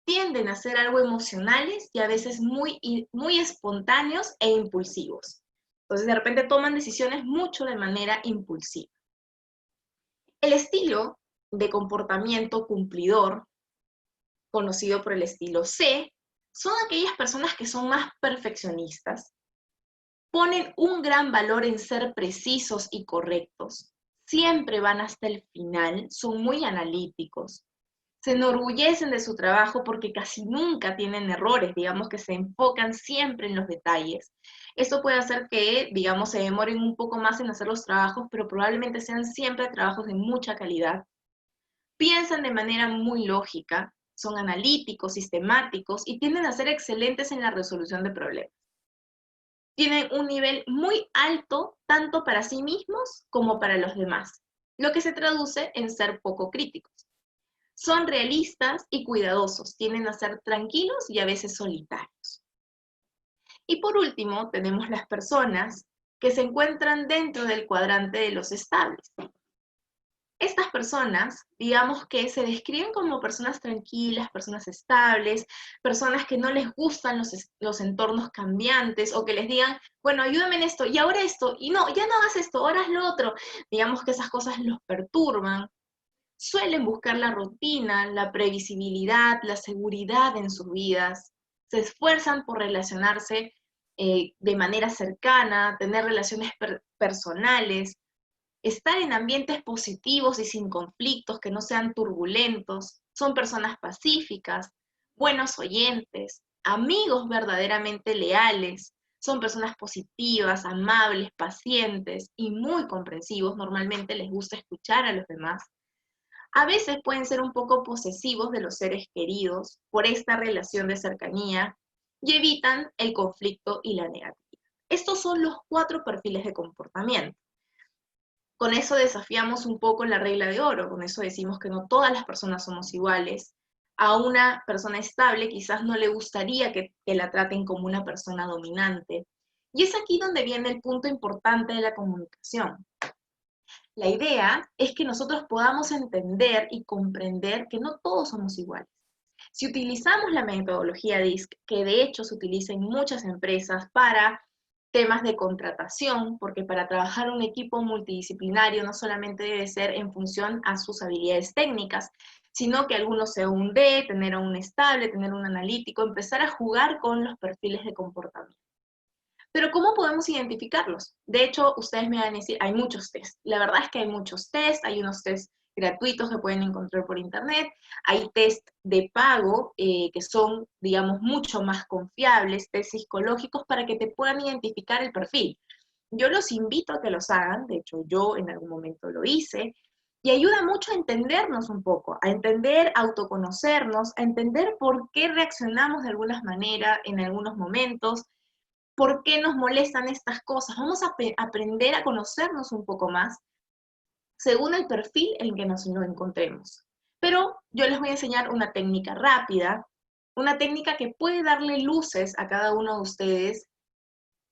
Tienden a ser algo emocionales y a veces muy espontáneos e impulsivos. Entonces, de repente toman decisiones mucho de manera impulsiva. El estilo de comportamiento cumplidor, conocido por el estilo C, son aquellas personas que son más perfeccionistas, ponen un gran valor en ser precisos y correctos. Siempre van hasta el final, son muy analíticos. Se enorgullecen de su trabajo porque casi nunca tienen errores, digamos que se enfocan siempre en los detalles. Esto puede hacer que, digamos, se demoren un poco más en hacer los trabajos, pero probablemente sean siempre trabajos de mucha calidad. Piensan de manera muy lógica, son analíticos, sistemáticos y tienden a ser excelentes en la resolución de problemas. Tienen un nivel muy alto tanto para sí mismos como para los demás, lo que se traduce en ser poco críticos. Son realistas y cuidadosos, tienden a ser tranquilos y a veces solitarios. Y por último, tenemos las personas que se encuentran dentro del cuadrante de los estables. Estas personas, digamos que se describen como personas tranquilas, personas estables, personas que no les gustan los entornos cambiantes o que les digan, bueno, ayúdame en esto y ahora esto, y no, ya no hagas esto, ahora haz lo otro. Digamos que esas cosas los perturban. Suelen buscar la rutina, la previsibilidad, la seguridad en sus vidas. Se esfuerzan por relacionarse de manera cercana, tener relaciones personales, estar en ambientes positivos y sin conflictos, que no sean turbulentos. Son personas pacíficas, buenos oyentes, amigos verdaderamente leales. Son personas positivas, amables, pacientes y muy comprensivos. Normalmente les gusta escuchar a los demás. A veces pueden ser un poco posesivos de los seres queridos por esta relación de cercanía y evitan el conflicto y la negatividad. Estos son los 4 perfiles de comportamiento. Con eso desafiamos un poco la regla de oro, con eso decimos que no todas las personas somos iguales. A una persona estable quizás no le gustaría que la traten como una persona dominante. Y es aquí donde viene el punto importante de la comunicación. La idea es que nosotros podamos entender y comprender que no todos somos iguales. Si utilizamos la metodología DISC, que de hecho se utiliza en muchas empresas para temas de contratación, porque para trabajar un equipo multidisciplinario no solamente debe ser en función a sus habilidades técnicas, sino que alguno sea un D, tener a un estable, tener un analítico, empezar a jugar con los perfiles de comportamiento. Pero ¿cómo podemos identificarlos? De hecho, ustedes me van a decir, hay muchos tests. La verdad es que hay muchos tests, hay unos tests gratuitos que pueden encontrar por internet, hay test de pago que son, digamos, mucho más confiables, test psicológicos para que te puedan identificar el perfil. Yo los invito a que los hagan, de hecho yo en algún momento lo hice, y ayuda mucho a entendernos un poco, a entender, a autoconocernos, a entender por qué reaccionamos de alguna manera en algunos momentos, por qué nos molestan estas cosas. Vamos a aprender a conocernos un poco más según el perfil en que nos encontremos. Pero yo les voy a enseñar una técnica rápida, una técnica que puede darle luces a cada uno de ustedes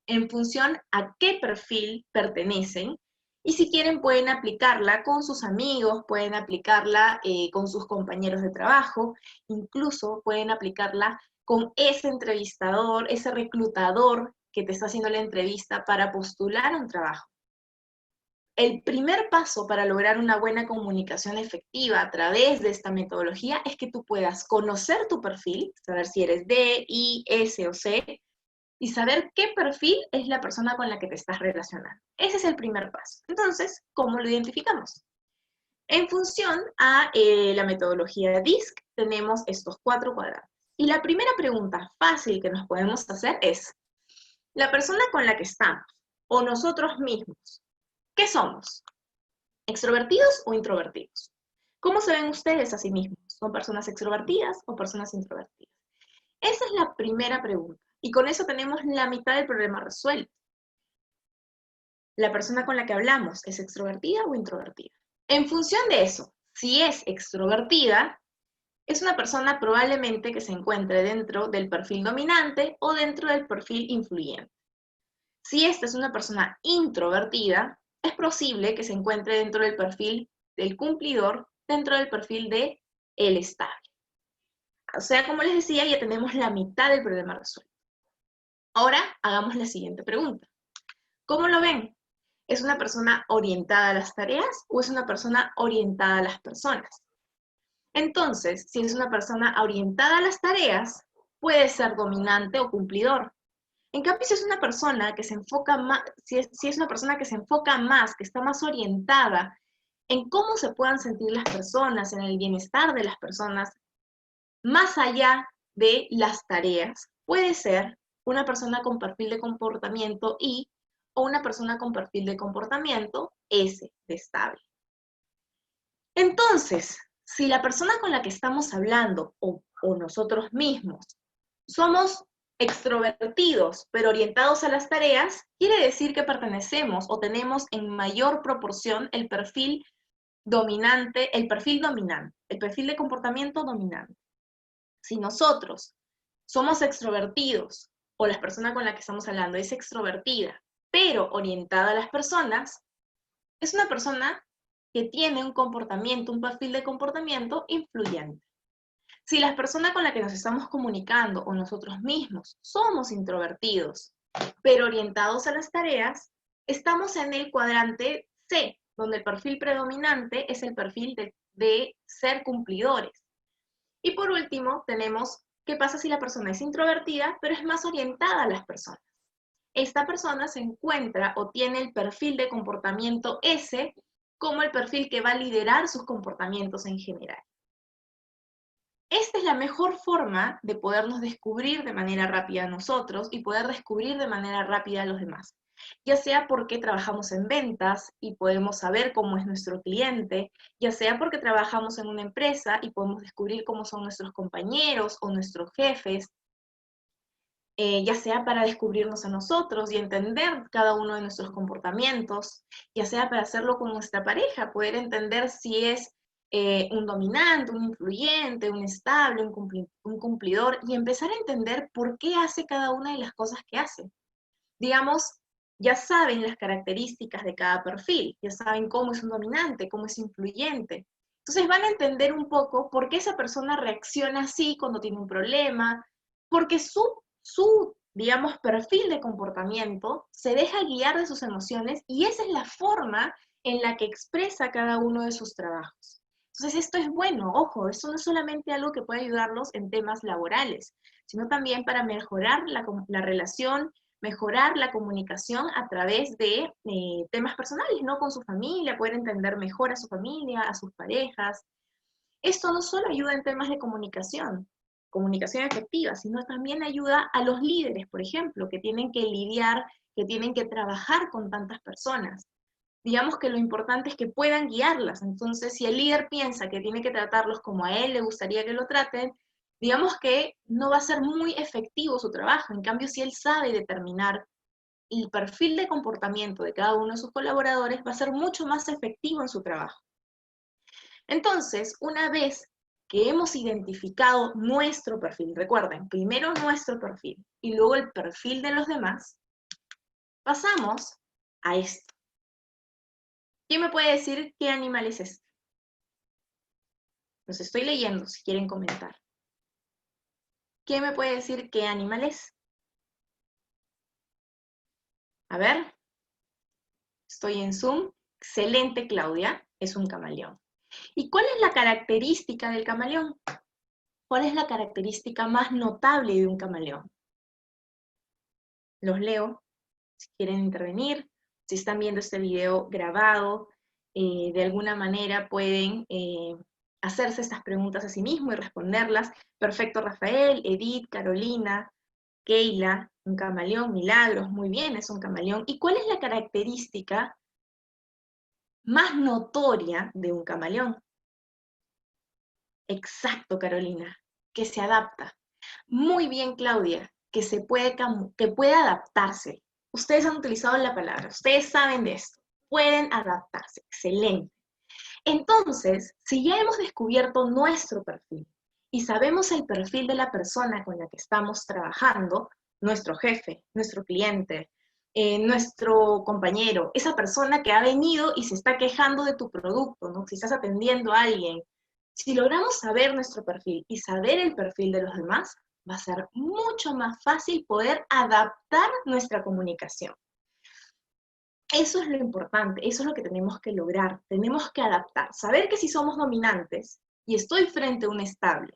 en función a qué perfil pertenecen. Y si quieren pueden aplicarla con sus amigos, pueden aplicarla con sus compañeros de trabajo, incluso pueden aplicarla con ese entrevistador, ese reclutador que te está haciendo la entrevista para postular a un trabajo. El primer paso para lograr una buena comunicación efectiva a través de esta metodología es que tú puedas conocer tu perfil, saber si eres D, I, S o C, y saber qué perfil es la persona con la que te estás relacionando. Ese es el primer paso. Entonces, ¿cómo lo identificamos? En función a la metodología DISC, tenemos estos 4 cuadrantes. Y la primera pregunta fácil que nos podemos hacer es, la persona con la que estamos, o nosotros mismos, ¿qué somos? ¿Extrovertidos o introvertidos? ¿Cómo se ven ustedes a sí mismos? ¿Son personas extrovertidas o personas introvertidas? Esa es la primera pregunta. Y con eso tenemos la mitad del problema resuelto. ¿La persona con la que hablamos es extrovertida o introvertida? En función de eso, si es extrovertida, es una persona probablemente que se encuentre dentro del perfil dominante o dentro del perfil influyente. Si esta es una persona introvertida, es posible que se encuentre dentro del perfil del cumplidor, dentro del perfil de el estable. O sea, como les decía, ya tenemos la mitad del problema resuelto. Ahora, hagamos la siguiente pregunta. ¿Cómo lo ven? ¿Es una persona orientada a las tareas o es una persona orientada a las personas? Entonces, si es una persona orientada a las tareas, puede ser dominante o cumplidor. En cambio, si es una persona que se enfoca más, si es una persona que se enfoca más, que está más orientada en cómo se puedan sentir las personas, en el bienestar de las personas, más allá de las tareas, puede ser una persona con perfil de comportamiento I o una persona con perfil de comportamiento S, de estable. Entonces, si la persona con la que estamos hablando o nosotros mismos somos extrovertidos, pero orientados a las tareas, quiere decir que pertenecemos o tenemos en mayor proporción el perfil dominante, el perfil de comportamiento dominante. Si nosotros somos extrovertidos o la persona con la que estamos hablando es extrovertida, pero orientada a las personas, es una persona que tiene un comportamiento, un perfil de comportamiento influyente. Si la persona con la que nos estamos comunicando o nosotros mismos somos introvertidos, pero orientados a las tareas, estamos en el cuadrante C, donde el perfil predominante es el perfil de ser cumplidores. Y por último, tenemos qué pasa si la persona es introvertida, pero es más orientada a las personas. Esta persona se encuentra o tiene el perfil de comportamiento S como el perfil que va a liderar sus comportamientos en general. Esta es la mejor forma de podernos descubrir de manera rápida a nosotros y poder descubrir de manera rápida a los demás. Ya sea porque trabajamos en ventas y podemos saber cómo es nuestro cliente, ya sea porque trabajamos en una empresa y podemos descubrir cómo son nuestros compañeros o nuestros jefes, ya sea para descubrirnos a nosotros y entender cada uno de nuestros comportamientos, ya sea para hacerlo con nuestra pareja, poder entender si es un dominante, un influyente, un estable, un cumplidor, y empezar a entender por qué hace cada una de las cosas que hace. Digamos, ya saben las características de cada perfil, ya saben cómo es un dominante, cómo es influyente. Entonces van a entender un poco por qué esa persona reacciona así cuando tiene un problema, porque digamos, perfil de comportamiento se deja guiar de sus emociones y esa es la forma en la que expresa cada uno de sus trabajos. Entonces esto es bueno, ojo, esto no es solamente algo que puede ayudarlos en temas laborales, sino también para mejorar la relación, mejorar la comunicación a través de temas personales, ¿no? Con su familia, poder entender mejor a su familia, a sus parejas. Esto no solo ayuda en temas de comunicación efectiva, sino también ayuda a los líderes, por ejemplo, que tienen que lidiar, que tienen que trabajar con tantas personas. Digamos que lo importante es que puedan guiarlas. Entonces, si el líder piensa que tiene que tratarlos como a él le gustaría que lo traten, digamos que no va a ser muy efectivo su trabajo. En cambio, si él sabe determinar el perfil de comportamiento de cada uno de sus colaboradores, va a ser mucho más efectivo en su trabajo. Entonces, una vez que hemos identificado nuestro perfil, recuerden, primero nuestro perfil y luego el perfil de los demás, pasamos a esto. ¿Quién me puede decir qué animal es este? Los estoy leyendo si quieren comentar. ¿Quién me puede decir qué animal es? A ver, estoy en Zoom. Excelente, Claudia, es un camaleón. ¿Y cuál es la característica del camaleón? ¿Cuál es la característica más notable de un camaleón? Los leo, si quieren intervenir, si están viendo este video grabado, de alguna manera pueden hacerse estas preguntas a sí mismos y responderlas. Perfecto, Rafael, Edith, Carolina, Keila, un camaleón, Milagros, muy bien, es un camaleón. ¿Y cuál es la característica más notoria de un camaleón? Exacto, Carolina, que se adapta. Muy bien, Claudia, que puede adaptarse. Ustedes han utilizado la palabra, ustedes saben de esto. Pueden adaptarse, excelente. Entonces, si ya hemos descubierto nuestro perfil y sabemos el perfil de la persona con la que estamos trabajando, nuestro jefe, nuestro cliente, nuestro compañero, esa persona que ha venido y se está quejando de tu producto, ¿no? Si estás atendiendo a alguien, si logramos saber nuestro perfil y saber el perfil de los demás, va a ser mucho más fácil poder adaptar nuestra comunicación. Eso es lo importante, eso es lo que tenemos que lograr, tenemos que adaptar, saber que si somos dominantes y estoy frente a un estable,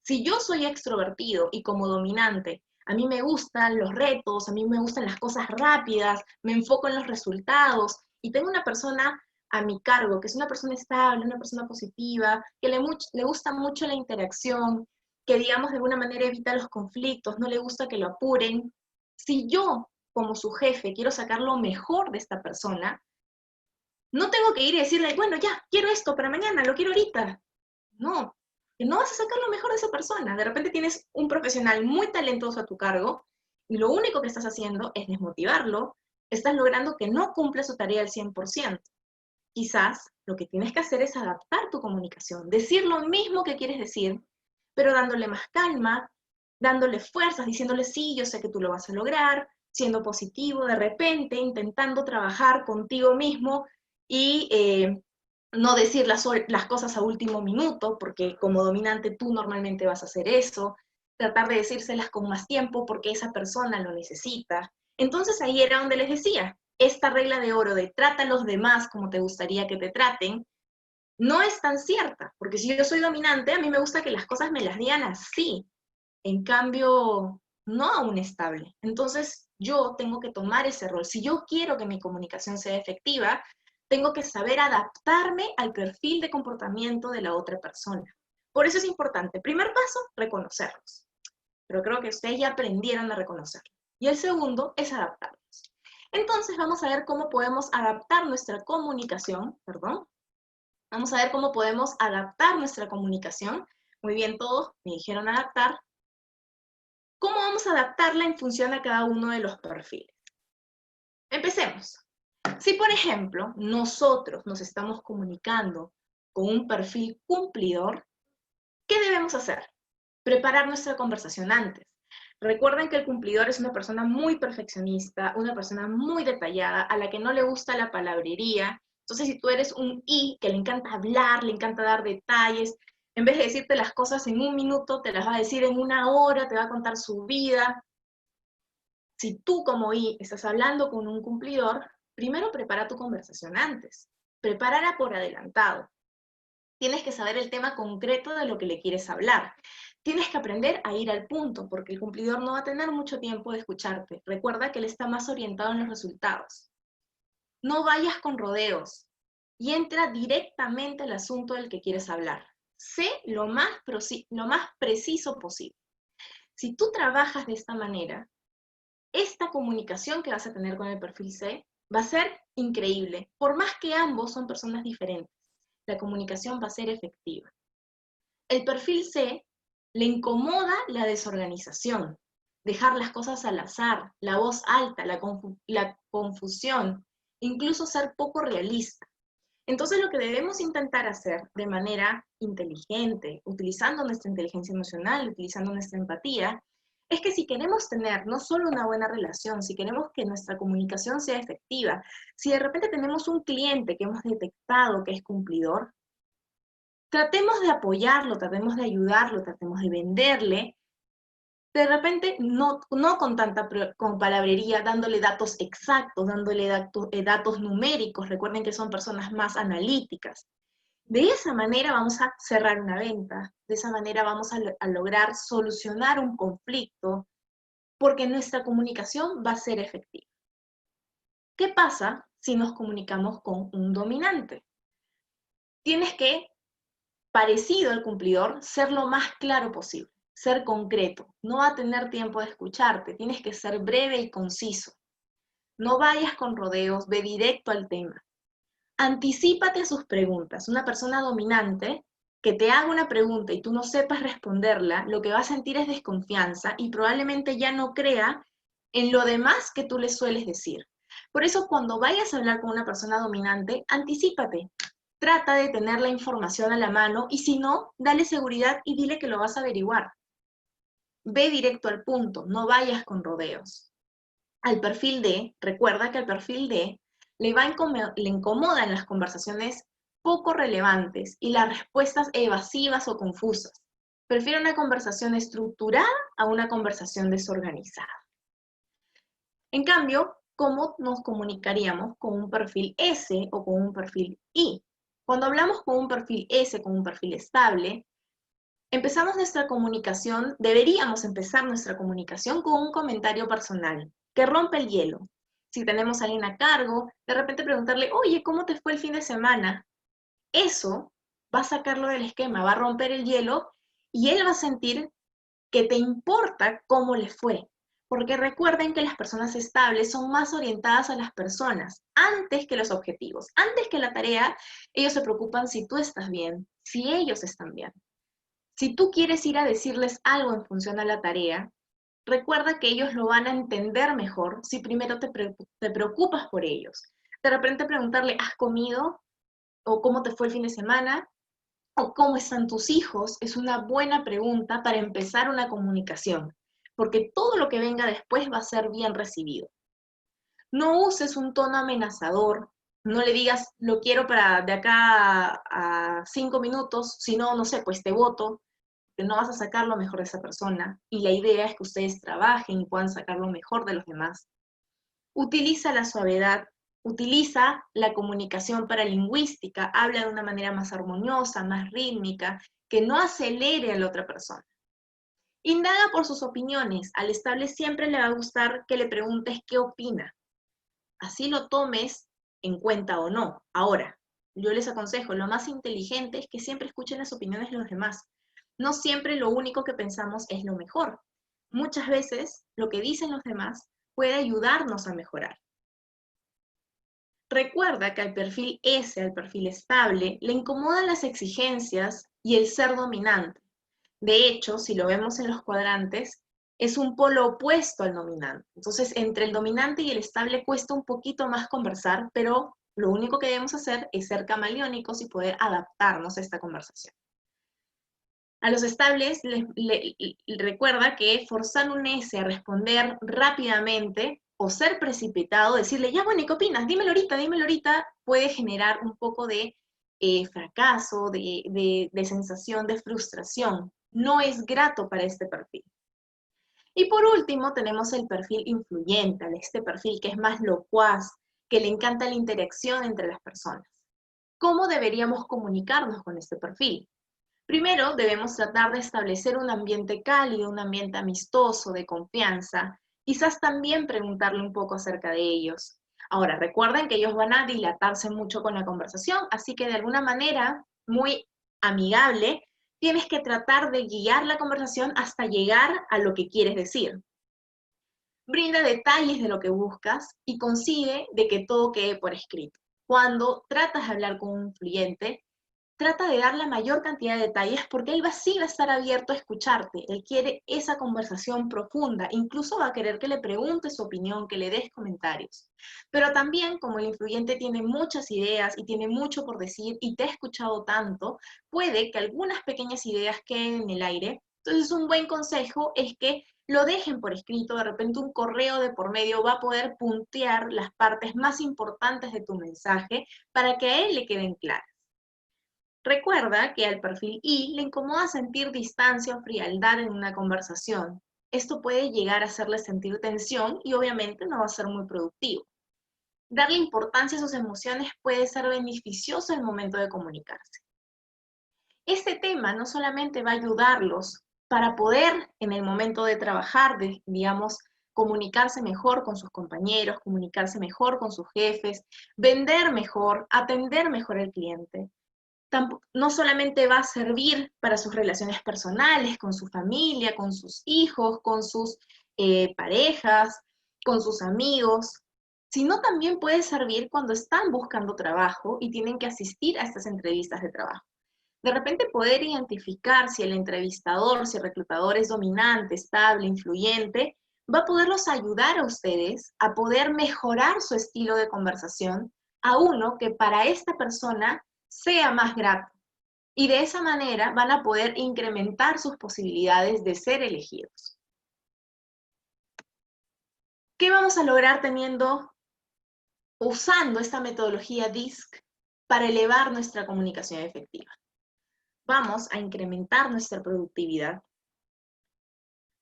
si yo soy extrovertido y como dominante A mí me gustan los retos, a mí me gustan las cosas rápidas, me enfoco en los resultados y tengo una persona a mi cargo, que es una persona estable, una persona positiva, que le gusta mucho la interacción, que digamos de alguna manera evita los conflictos, no le gusta que lo apuren. Si yo, como su jefe, quiero sacar lo mejor de esta persona, no tengo que ir y decirle, bueno, ya, quiero esto para mañana, lo quiero ahorita. No, que no vas a sacar lo mejor de esa persona. De repente tienes un profesional muy talentoso a tu cargo y lo único que estás haciendo es desmotivarlo, estás logrando que no cumpla su tarea al 100%. Quizás lo que tienes que hacer es adaptar tu comunicación, decir lo mismo que quieres decir, pero dándole más calma, dándole fuerzas, diciéndole sí, yo sé que tú lo vas a lograr, siendo positivo de repente, intentando trabajar contigo mismo y no decir las cosas a último minuto, porque como dominante tú normalmente vas a hacer eso, tratar de decírselas con más tiempo porque esa persona lo necesita. Entonces ahí era donde les decía, esta regla de oro de trata a los demás como te gustaría que te traten, no es tan cierta, porque si yo soy dominante, a mí me gusta que las cosas me las digan así, en cambio, no aún estable. Entonces, yo tengo que tomar ese rol. Si yo quiero que mi comunicación sea efectiva, tengo que saber adaptarme al perfil de comportamiento de la otra persona. Por eso es importante. Primer paso, reconocerlos. Pero creo que ustedes ya aprendieron a reconocerlos. Y el segundo es adaptarlos. Entonces, vamos a ver cómo podemos adaptar nuestra comunicación, perdón. Vamos a ver cómo podemos adaptar nuestra comunicación. Muy bien, todos me dijeron adaptar. ¿Cómo vamos a adaptarla en función a cada uno de los perfiles? Empecemos. Si, por ejemplo, nosotros nos estamos comunicando con un perfil cumplidor, ¿qué debemos hacer? Preparar nuestra conversación antes. Recuerden que el cumplidor es una persona muy perfeccionista, una persona muy detallada, a la que no le gusta la palabrería. Entonces, si tú eres un I, que le encanta hablar, le encanta dar detalles, en vez de decirte las cosas en un minuto, te las va a decir en una hora, te va a contar su vida. Si tú como I estás hablando con un cumplidor, primero prepara tu conversación antes. Prepárala por adelantado. Tienes que saber el tema concreto de lo que le quieres hablar. Tienes que aprender a ir al punto, porque el cumplidor no va a tener mucho tiempo de escucharte. Recuerda que él está más orientado en los resultados. No vayas con rodeos y entra directamente al asunto del que quieres hablar. Sé lo más preciso posible. Si tú trabajas de esta manera, esta comunicación que vas a tener con el perfil C va a ser increíble. Por más que ambos son personas diferentes, la comunicación va a ser efectiva. El perfil C le incomoda la desorganización, dejar las cosas al azar, la voz alta, la confusión, incluso ser poco realista. Entonces lo que debemos intentar hacer de manera inteligente, utilizando nuestra inteligencia emocional, utilizando nuestra empatía, es que si queremos tener no solo una buena relación, si queremos que nuestra comunicación sea efectiva, si de repente tenemos un cliente que hemos detectado que es cumplidor, tratemos de apoyarlo, tratemos de ayudarlo, tratemos de venderle, de repente no con tanta con palabrería, dándole datos exactos, dándole datos numéricos, recuerden que son personas más analíticas. De esa manera vamos a cerrar una venta, de esa manera vamos a lograr solucionar un conflicto, porque nuestra comunicación va a ser efectiva. ¿Qué pasa si nos comunicamos con un dominante? Tienes que, parecido al cumplidor, ser lo más claro posible, ser concreto. No va a tener tiempo de escucharte, tienes que ser breve y conciso. No vayas con rodeos, ve directo al tema. Anticípate a sus preguntas. Una persona dominante que te haga una pregunta y tú no sepas responderla, lo que va a sentir es desconfianza y probablemente ya no crea en lo demás que tú le sueles decir. Por eso, cuando vayas a hablar con una persona dominante, anticípate. Trata de tener la información a la mano y si no, dale seguridad y dile que lo vas a averiguar. Ve directo al punto, no vayas con rodeos. Al perfil D, recuerda que al perfil D le incomodan las conversaciones poco relevantes y las respuestas evasivas o confusas. Prefiere una conversación estructurada a una conversación desorganizada. En cambio, ¿cómo nos comunicaríamos con un perfil S o con un perfil I? Cuando hablamos con un perfil S, con un perfil estable, Empezamos nuestra comunicación, deberíamos empezar nuestra comunicación con un comentario personal que rompe el hielo. Si tenemos a alguien a cargo, de repente preguntarle, oye, ¿cómo te fue el fin de semana? Eso va a sacarlo del esquema, va a romper el hielo y él va a sentir que te importa cómo le fue. Porque recuerden que las personas estables son más orientadas a las personas antes que los objetivos. Antes que la tarea, ellos se preocupan si tú estás bien, si ellos están bien. Si tú quieres ir a decirles algo en función a la tarea, recuerda que ellos lo van a entender mejor si primero te preocupas por ellos. De repente preguntarle, ¿has comido? ¿O cómo te fue el fin de semana? ¿O cómo están tus hijos? Es una buena pregunta para empezar una comunicación, porque todo lo que venga después va a ser bien recibido. No uses un tono amenazador, no le digas, lo quiero para de acá a 5 minutos, si no, no sé, pues te voto, que no vas a sacar lo mejor de esa persona, y la idea es que ustedes trabajen y puedan sacar lo mejor de los demás. Utiliza la suavidad, utiliza la comunicación paralingüística, habla de una manera más armoniosa, más rítmica, que no acelere a la otra persona. Indaga por sus opiniones, al estable siempre le va a gustar que le preguntes qué opina, así lo tomes en cuenta o no. Ahora, yo les aconsejo, lo más inteligente es que siempre escuchen las opiniones de los demás. No siempre lo único que pensamos es lo mejor. Muchas veces lo que dicen los demás puede ayudarnos a mejorar. Recuerda que al perfil S, al perfil estable, le incomodan las exigencias y el ser dominante. De hecho, si lo vemos en los cuadrantes, es un polo opuesto al dominante. Entonces, entre el dominante y el estable cuesta un poquito más conversar, pero lo único que debemos hacer es ser camaleónicos y poder adaptarnos a esta conversación. A los estables recuerda que forzar un S a responder rápidamente o ser precipitado, decirle, ya bueno, ¿y qué opinas? Dímelo ahorita, puede generar un poco de fracaso, de sensación de frustración. No es grato para este perfil. Y por último tenemos el perfil influyente, este perfil que es más locuaz, que le encanta la interacción entre las personas. ¿Cómo deberíamos comunicarnos con este perfil? Primero, debemos tratar de establecer un ambiente cálido, un ambiente amistoso, de confianza. Quizás también preguntarle un poco acerca de ellos. Ahora, recuerden que ellos van a dilatarse mucho con la conversación, así que de alguna manera muy amigable, tienes que tratar de guiar la conversación hasta llegar a lo que quieres decir. Brinda detalles de lo que buscas y consigue de que todo quede por escrito. Cuando tratas de hablar con un cliente, trata de dar la mayor cantidad de detalles porque él sí va a estar abierto a escucharte. Él quiere esa conversación profunda. Incluso va a querer que le preguntes su opinión, que le des comentarios. Pero también, como el influyente tiene muchas ideas y tiene mucho por decir y te ha escuchado tanto, puede que algunas pequeñas ideas queden en el aire. Entonces, un buen consejo es que lo dejen por escrito. De repente, un correo de por medio va a poder puntear las partes más importantes de tu mensaje para que a él le queden claras. Recuerda que al perfil I le incomoda sentir distancia o frialdad en una conversación. Esto puede llegar a hacerle sentir tensión y obviamente no va a ser muy productivo. Darle importancia a sus emociones puede ser beneficioso en el momento de comunicarse. Este tema no solamente va a ayudarlos para poder en el momento de trabajar, digamos, comunicarse mejor con sus compañeros, comunicarse mejor con sus jefes, vender mejor, atender mejor al cliente. No solamente va a servir para sus relaciones personales, con su familia, con sus hijos, con sus parejas, con sus amigos, sino también puede servir cuando están buscando trabajo y tienen que asistir a estas entrevistas de trabajo. De repente poder identificar si el entrevistador, si el reclutador es dominante, estable, influyente, va a poderlos ayudar a ustedes a poder mejorar su estilo de conversación a uno que para esta persona sea más grato. Y de esa manera van a poder incrementar sus posibilidades de ser elegidos. ¿Qué vamos a lograr usando esta metodología DISC para elevar nuestra comunicación efectiva? Vamos a incrementar nuestra productividad.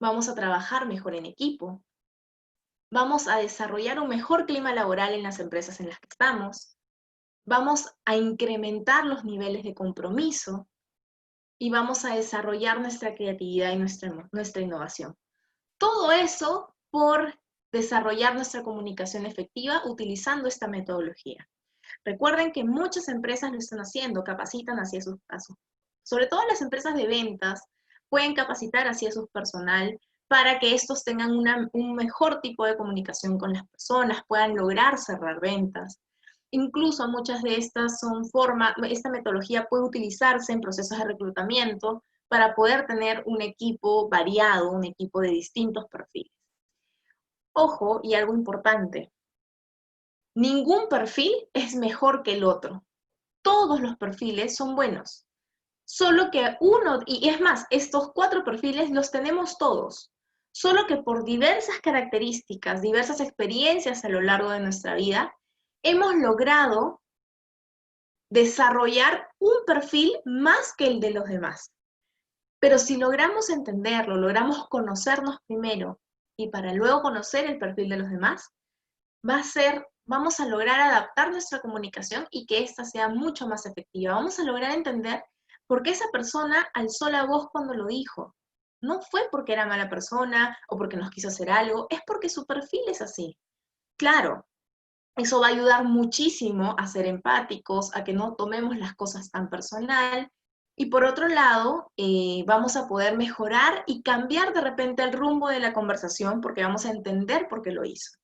Vamos a trabajar mejor en equipo. Vamos a desarrollar un mejor clima laboral en las empresas en las que estamos. Vamos a incrementar los niveles de compromiso y vamos a desarrollar nuestra creatividad y nuestra innovación. Todo eso por desarrollar nuestra comunicación efectiva utilizando esta metodología. Recuerden que muchas empresas lo están haciendo, capacitan hacia sus pasos. Sobre todo las empresas de ventas pueden capacitar hacia su personal para que estos tengan un mejor tipo de comunicación con las personas, puedan lograr cerrar ventas. Incluso muchas de estas esta metodología puede utilizarse en procesos de reclutamiento para poder tener un equipo variado, un equipo de distintos perfiles. Ojo, y algo importante, ningún perfil es mejor que el otro. Todos los perfiles son buenos. Solo que y es más, estos 4 perfiles los tenemos todos. Solo que por diversas características, diversas experiencias a lo largo de nuestra vida, hemos logrado desarrollar un perfil más que el de los demás. Pero si logramos entenderlo, logramos conocernos primero y para luego conocer el perfil de los demás, vamos a lograr adaptar nuestra comunicación y que ésta sea mucho más efectiva. Vamos a lograr entender por qué esa persona alzó la voz cuando lo dijo. No fue porque era mala persona o porque nos quiso hacer algo, es porque su perfil es así. Claro, eso va a ayudar muchísimo a ser empáticos, a que no tomemos las cosas tan personal. Y por otro lado, vamos a poder mejorar y cambiar de repente el rumbo de la conversación porque vamos a entender por qué lo hizo.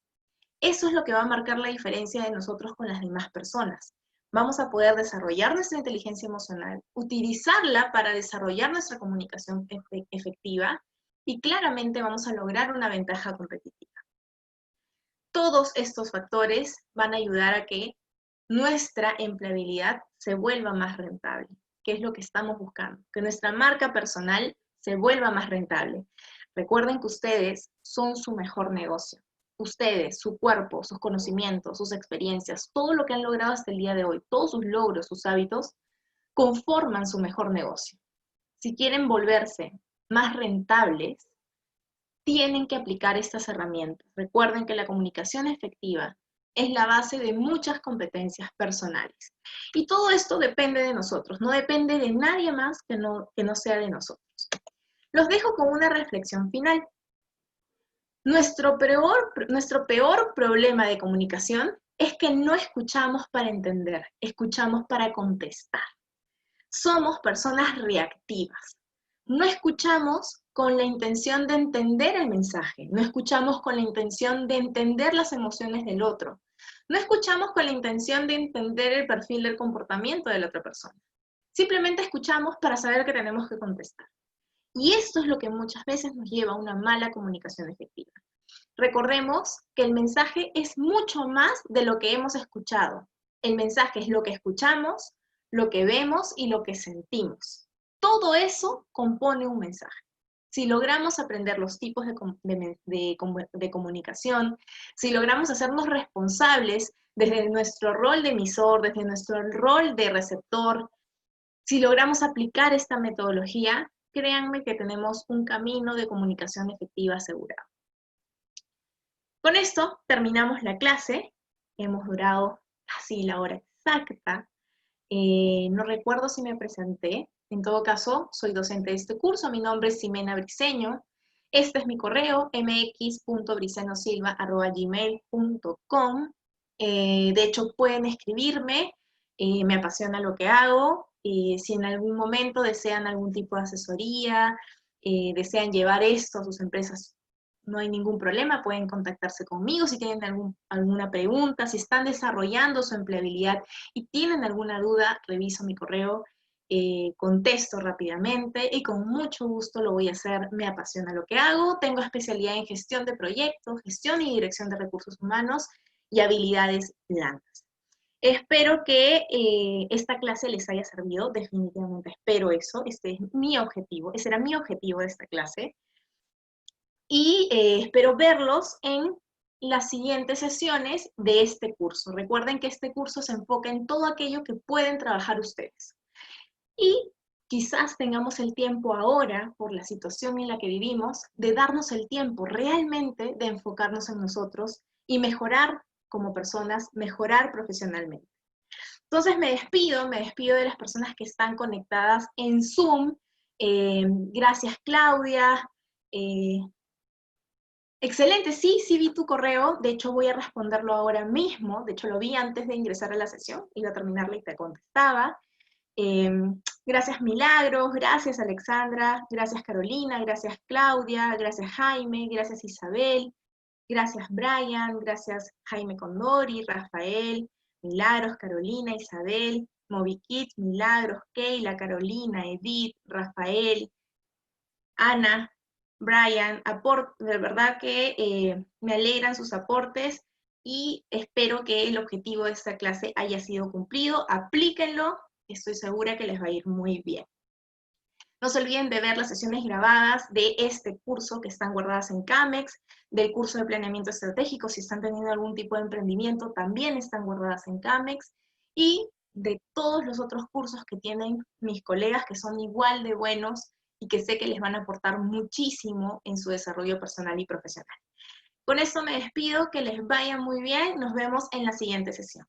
Eso es lo que va a marcar la diferencia de nosotros con las demás personas. Vamos a poder desarrollar nuestra inteligencia emocional, utilizarla para desarrollar nuestra comunicación efectiva y claramente vamos a lograr una ventaja competitiva. Todos estos factores van a ayudar a que nuestra empleabilidad se vuelva más rentable, que es lo que estamos buscando, que nuestra marca personal se vuelva más rentable. Recuerden que ustedes son su mejor negocio. Ustedes, su cuerpo, sus conocimientos, sus experiencias, todo lo que han logrado hasta el día de hoy, todos sus logros, sus hábitos, conforman su mejor negocio. Si quieren volverse más rentables, tienen que aplicar estas herramientas. Recuerden que la comunicación efectiva es la base de muchas competencias personales. Y todo esto depende de nosotros, no depende de nadie más que no sea de nosotros. Los dejo con una reflexión final. Nuestro peor problema de comunicación es que no escuchamos para entender, escuchamos para contestar. Somos personas reactivas. No escuchamos con la intención de entender el mensaje, no escuchamos con la intención de entender las emociones del otro, no escuchamos con la intención de entender el perfil del comportamiento de la otra persona. Simplemente escuchamos para saber que tenemos que contestar. Y esto es lo que muchas veces nos lleva a una mala comunicación efectiva. Recordemos que el mensaje es mucho más de lo que hemos escuchado. El mensaje es lo que escuchamos, lo que vemos y lo que sentimos. Todo eso compone un mensaje. Si logramos aprender los tipos de comunicación, si logramos hacernos responsables desde nuestro rol de emisor, desde nuestro rol de receptor, si logramos aplicar esta metodología, créanme que tenemos un camino de comunicación efectiva asegurado. Con esto terminamos la clase. Hemos durado casi la hora exacta. No recuerdo si me presenté. En todo caso, soy docente de este curso. Mi nombre es Ximena Briceño. Este es mi correo, mx.briceñosilva@gmail.com. De hecho, pueden escribirme. Me apasiona lo que hago. Si en algún momento desean algún tipo de asesoría, desean llevar esto a sus empresas, no hay ningún problema, pueden contactarse conmigo si tienen alguna pregunta, si están desarrollando su empleabilidad y tienen alguna duda, reviso mi correo, contesto rápidamente y con mucho gusto lo voy a hacer. Me apasiona lo que hago, tengo especialidad en gestión de proyectos, gestión y dirección de recursos humanos y habilidades blandas. Espero que esta clase les haya servido, definitivamente espero eso, este es mi objetivo, ese era mi objetivo de esta clase. Y espero verlos en las siguientes sesiones de este curso. Recuerden que este curso se enfoca en todo aquello que pueden trabajar ustedes. Y quizás tengamos el tiempo ahora, por la situación en la que vivimos, de darnos el tiempo realmente de enfocarnos en nosotros y mejorar como personas, mejorar profesionalmente. Entonces me despido de las personas que están conectadas en Zoom, Gracias, Claudia. Excelente, sí, sí vi tu correo. De hecho, voy a responderlo ahora mismo. De hecho, lo vi antes de ingresar a la sesión. Iba a terminarla y te contestaba. Gracias, Milagros. Gracias, Alexandra. Gracias, Carolina. Gracias, Claudia. Gracias, Jaime. Gracias, Isabel. Gracias, Brian. Gracias, Jaime Condori, Rafael, Milagros, Carolina, Isabel, Movikit, Milagros, Keila, Carolina, Edith, Rafael, Ana, Brian, de verdad que me alegran sus aportes y espero que el objetivo de esta clase haya sido cumplido. Aplíquenlo, estoy segura que les va a ir muy bien. No se olviden de ver las sesiones grabadas de este curso que están guardadas en CAMEX, del curso de planeamiento estratégico, si están teniendo algún tipo de emprendimiento, también están guardadas en CAMEX, y de todos los otros cursos que tienen mis colegas que son igual de buenos y que sé que les van a aportar muchísimo en su desarrollo personal y profesional. Con esto me despido, que les vaya muy bien, nos vemos en la siguiente sesión.